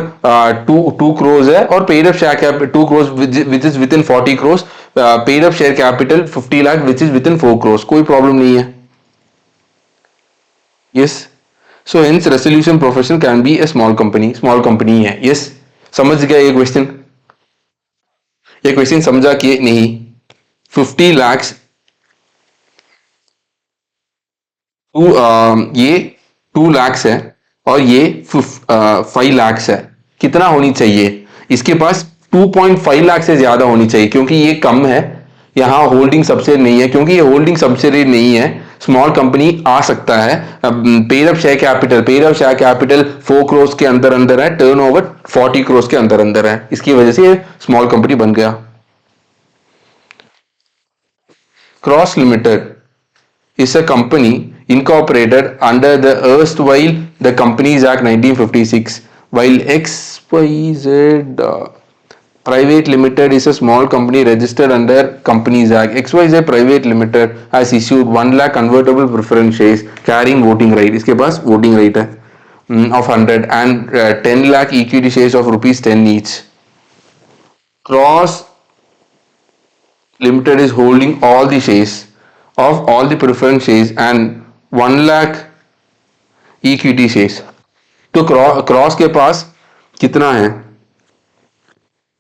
Speaker 1: 2 करोड़ है, और paid up share capital 2 crore which is with in 40 crore, paid up share capital 50 lakh which is with in 4 crore, कोई प्रॉब्लम नहीं है। Yes, so hence resolution professional can be A small company है। यस, समझ गया ये क्वेश्चन? ये क्वेश्चन समझा कि नहीं? 50 lakhs ये 2 lakhs है और ये 5 lakhs है। कितना होनी चाहिए इसके पास? 2.5 लाख से ज्यादा होनी चाहिए क्योंकि ये कम है। यहाँ होल्डिंग सब्सिडी नहीं है, क्योंकि ये होल्डिंग सब्सिडी नहीं है, स्मॉल कंपनी आ सकता है। Paid up share capital 4 crore के अंदर अंदर है, टर्नओवर 40 करोड़ के अंदर अंदर है, इसकी वजह से ये स्मॉल कंपनी बन गया। Cross limited is a company incorporated under the erstwhile the Companies Act 1956, while XYZ Private Limited is a small company registered under Companies Act. XYZ Private Limited has issued 1 lakh convertible preference shares carrying voting right. इसके पास voting right है of 100 and 10 lakh equity shares of rupees 10 each. Cross Limited is holding all the shares of all the preference shares and 1 lakh equity shares. तो क्रॉस के पास कितना है?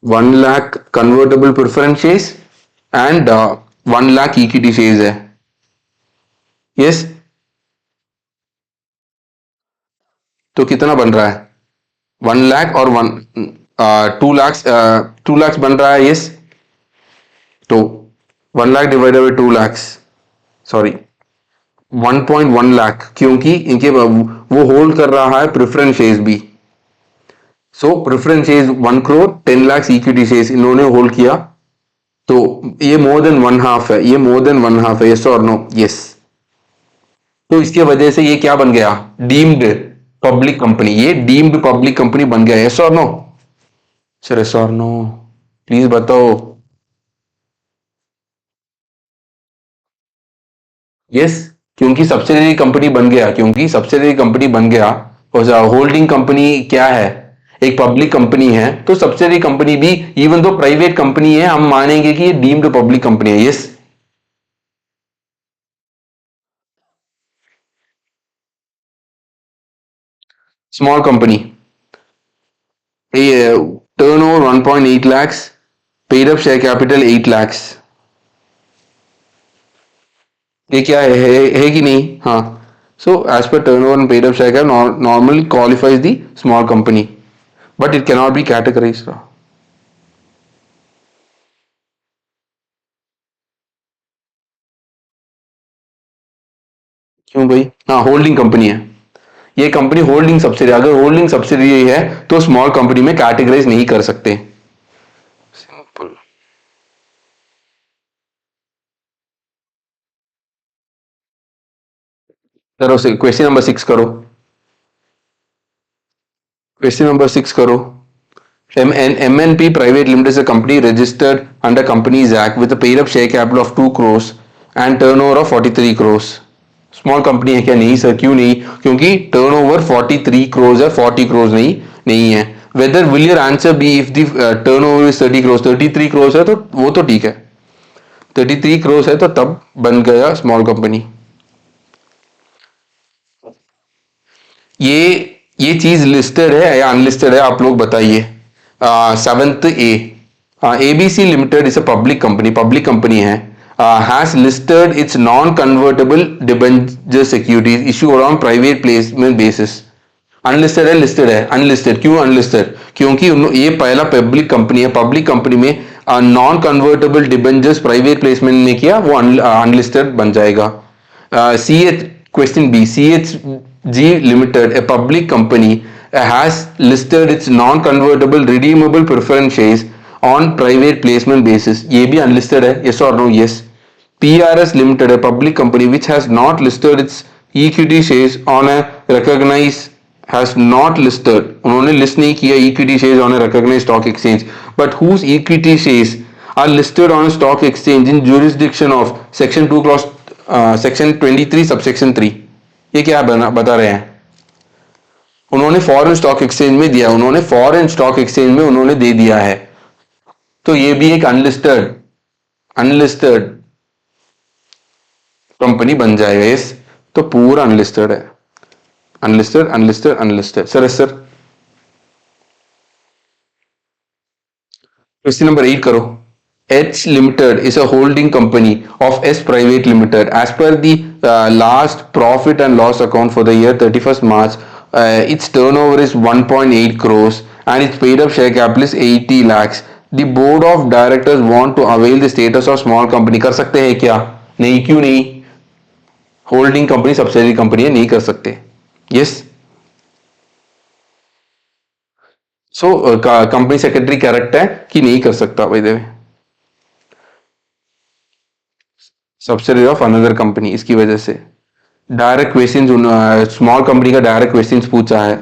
Speaker 1: 1 lakh convertible preference shares and 1 lakh equity shares है। यस, तो कितना बन रहा है? 1 lakh और 2 lakhs बन रहा है। यस, तो 1 lakh divided by 2 lakhs, sorry 1.1 lakh, क्योंकि इनके वो होल्ड कर रहा है प्रेफरेंस शेयर्स भी। So preference shares 1 crore 10 lakh equity shares इन्होंने होल्ड किया, तो ये मोर देन 1/2 है, ये मोर देन 1/2 है। Yes or no? यस। तो इसके वजह से ये क्या बन गया? Deemed public company. ये डीम्ड पब्लिक कंपनी बन गया। Yes or no? Sir yes or no please बताओ। यस, क्योंकि सब्सिडरी कंपनी बन गया, क्योंकि सब्सिडरी कंपनी बन गया। और होल्डिंग कंपनी क्या है? एक पब्लिक कंपनी है, तो सब्सिडरी कंपनी भी इवन दो प्राइवेट कंपनी है, हम मानेंगे कि ये डीम्ड पब्लिक कंपनी है। Yes, small company, turnover 1.8 lakhs, paid up share capital 8 lakhs। ये क्या है कि नहीं? हाँ। So as per turnover and paid up share capital normally qualifies the small company, but it cannot be categorised. क्यों भाई? हाँ, होल्डिंग कंपनी है ये कंपनी, होल्डिंग सब्सिडी। अगर होल्डिंग सब्सिडी है तो स्मॉल कंपनी में कैटेगराइज नहीं कर सकते। सिंपल। करो, क्वेश्चन नंबर 6 करो। क्वेश्चन नंबर 6 करो। MNP Private Limited is a company registered under Companies Act with a paid up share capital of 2 crores and turnover of 43 crores. Small company है क्या? नहीं सर। क्यों नहीं? क्योंकि टर्नओवर 43 crores है, 40 crores नहीं नहीं है। Whether will your answer be if the turnover is 30 crores? 33 crores है तो वो तो ठीक है, 33 crores है तो तब बन गया स्मॉल कंपनी। ये चीज लिस्टेड है या अनलिस्टेड है, आप लोग बताइए। 7th A, ABC Limited is a public company है, has listed its non-convertible debenture securities issued on private placement basis। Unlisted है, लिस्टेड है? अनलिस्टेड। क्यों अनलिस्टेड? क्योंकि ये पहला पब्लिक कंपनी है, पब्लिक कंपनी में non convertible debentures private placement में किया, वो अनलिस्टेड बन जाएगा। CH Question B, CHG Limited, a public company, has listed its non-convertible redeemable preference shares on private placement basis। ये भी unlisted है। Yes or no? Yes। PRS Limited, a public company which has not listed its equity shares on a recognized, has not listed, उन्होंने list नहीं किया equity shares on a recognized stock exchange, but whose equity shares are listed on a stock exchange in jurisdiction of section 2 clause section 23 subsection 3। ये क्या बता रहे हैं? उन्होंने फॉरेन स्टॉक एक्सचेंज में दिया, उन्होंने फॉरेन स्टॉक एक्सचेंज में उन्होंने दे दिया है, तो ये भी एक अनलिस्टेड कंपनी बन जाएगा। यस, तो पूरा अनलिस्टेड है। Unlisted unlisted unlisted. Sir sir question number 8 करो। H Limited is a holding company of S Private Limited. As per the last profit and loss account for the year 31st March, its turnover is 1.8 crores and its paid up share capital is 80 lakhs. The board of directors want to avail the status of small company. कर सकते हैं क्या? नहीं, क्यों नहीं? होल्डिंग कंपनी सब्सिडरी कंपनी है, नहीं कर सकते. Yes. So company secretary correct है कि नहीं कर सकता भाई देवे. सब्सिडरी ऑफ अनदर कंपनी, इसकी वजह से डायरेक्ट क्वेश्चन स्मॉल कंपनी का डायरेक्ट क्वेश्चन पूछा है.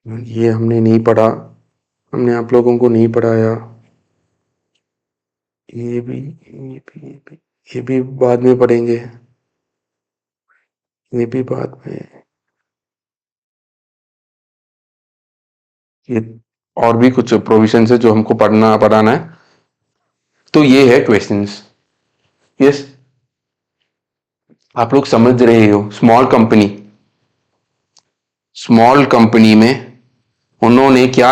Speaker 1: ये हमने नहीं पढ़ा, हमने आप लोगों को नहीं पढ़ाया. ये भी बाद में पढ़ेंगे. ये भी बाद में. ये और भी कुछ प्रोविजन है जो हमको पढ़ाना है. तो ये है क्वेश्चंस. यस. आप लोग समझ रहे हो. स्मॉल कंपनी में उन्होंने क्या,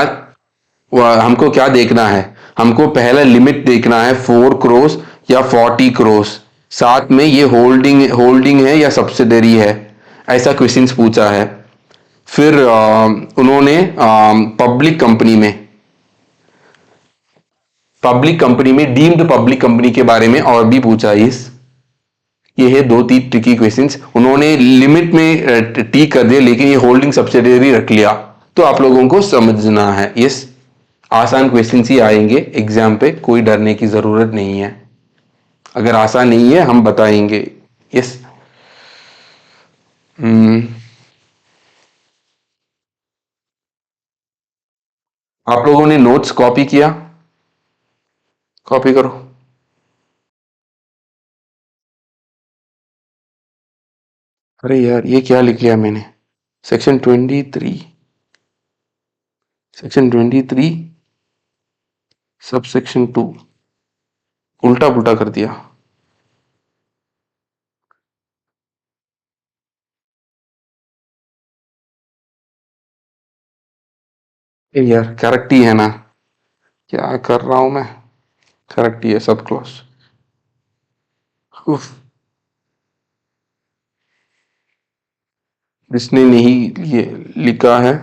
Speaker 1: हमको क्या देखना है? हमको पहला लिमिट देखना है 4 करोड़ या 40 करोड़. साथ में ये होल्डिंग है या सब्सिडरी है, ऐसा क्वेश्चंस पूछा है. फिर उन्होंने पब्लिक कंपनी में डीम्ड पब्लिक कंपनी के बारे में और भी पूछा. ये है 2-3 ट्रिकी क्वेश्चंस. उन्होंने लिमिट में टिक कर दिया, लेकिन ये होल्डिंग सब्सिडरी रख लिया. तो आप लोगों को समझना है. यस. आसान क्वेश्चंस ही आएंगे एग्जाम पे, कोई डरने की जरूरत नहीं है. अगर आसान नहीं है हम बताएंगे. यस. आप लोगों ने नोट्स कॉपी किया? कॉपी करो. अरे यार, ये क्या लिख लिया मैंने? सेक्शन 23 सब सेक्शन 2 उल्टा पुल्टा कर दिया. यार करेक्ट ही है ना? क्या कर रहा हूं मैं? करेक्ट ही है सब क्लॉज. जिसने नहीं ये लिखा है,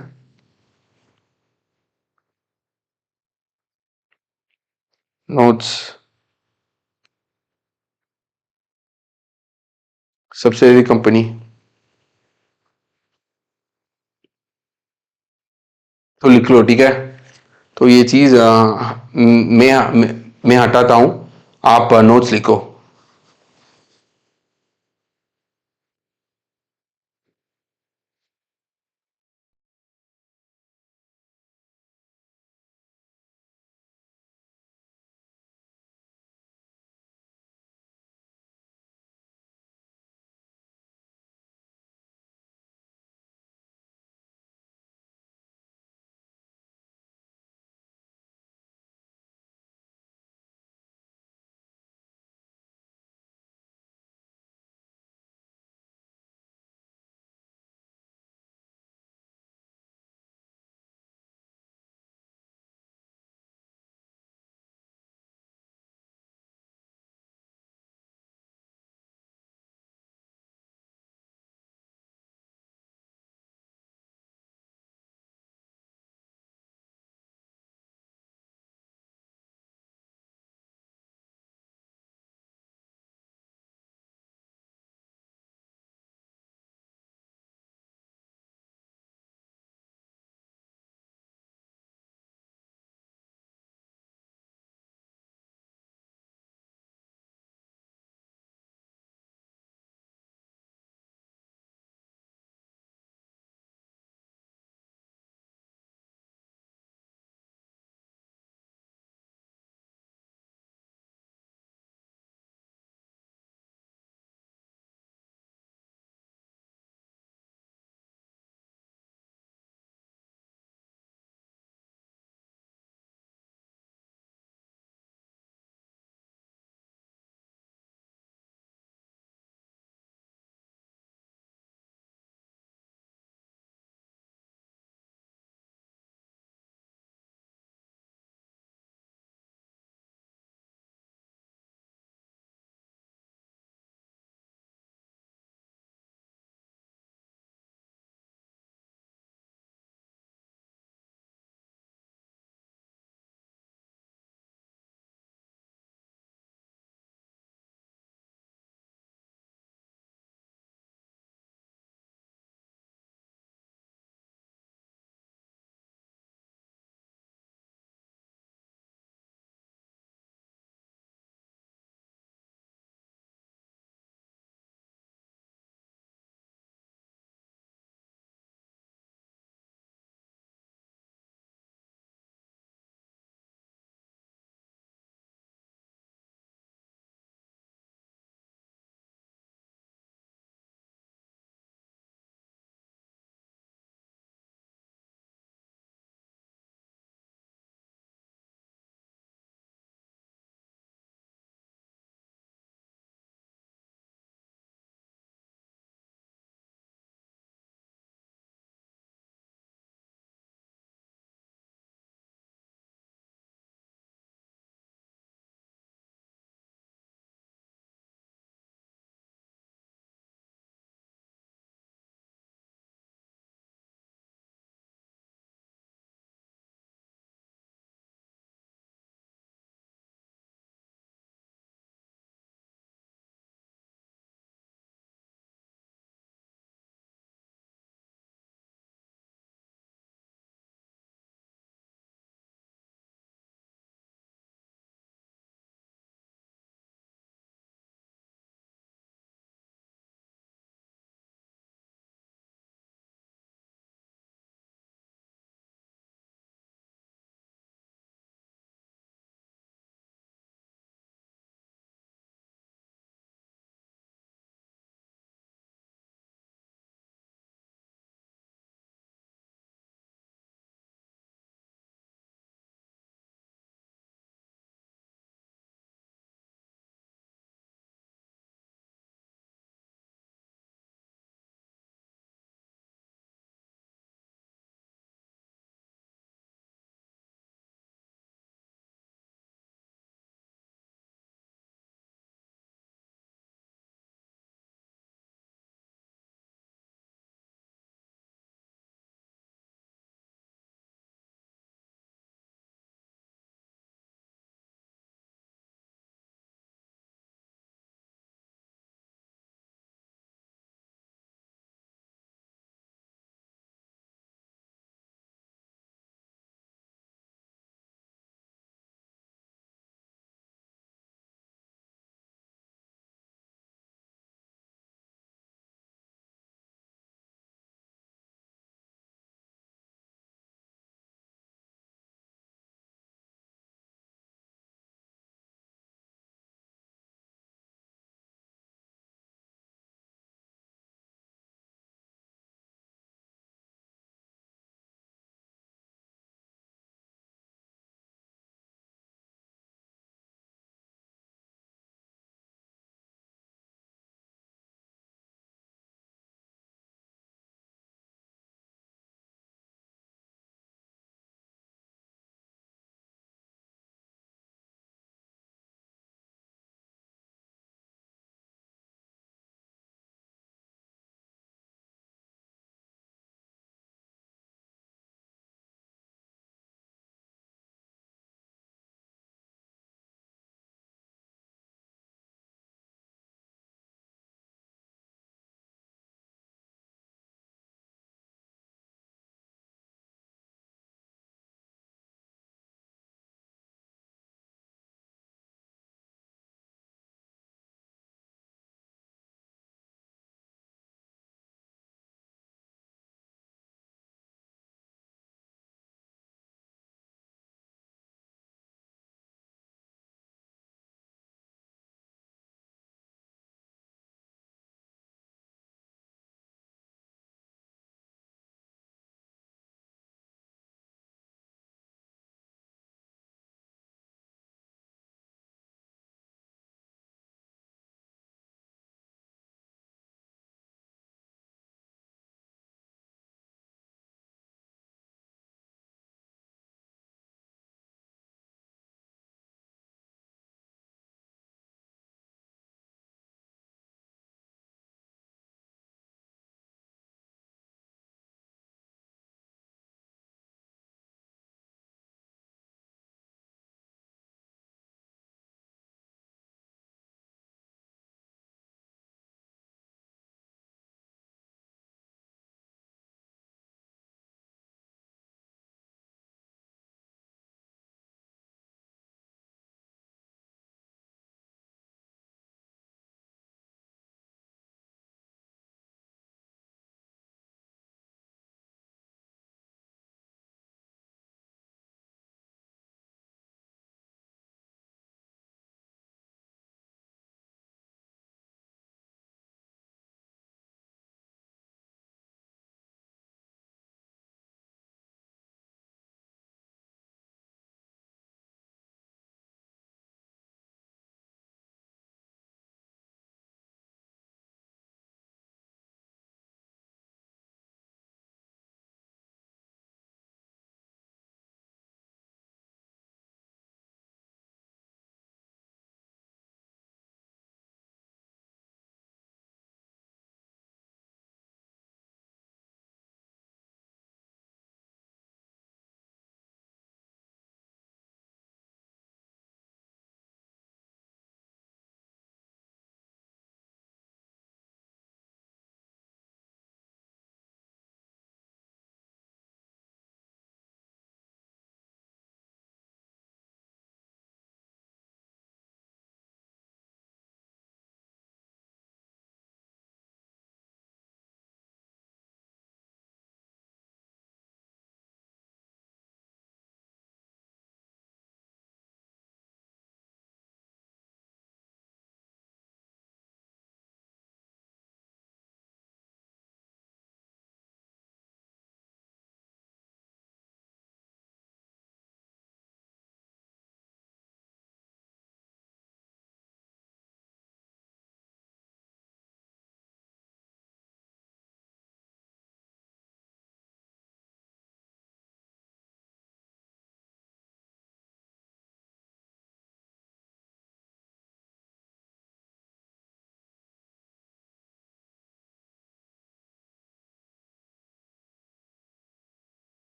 Speaker 1: नोट्स सब्सिडरी कंपनी, तो लिख लो. ठीक है. तो ये चीज मैं हटाता हूं, आप नोट्स लिखो.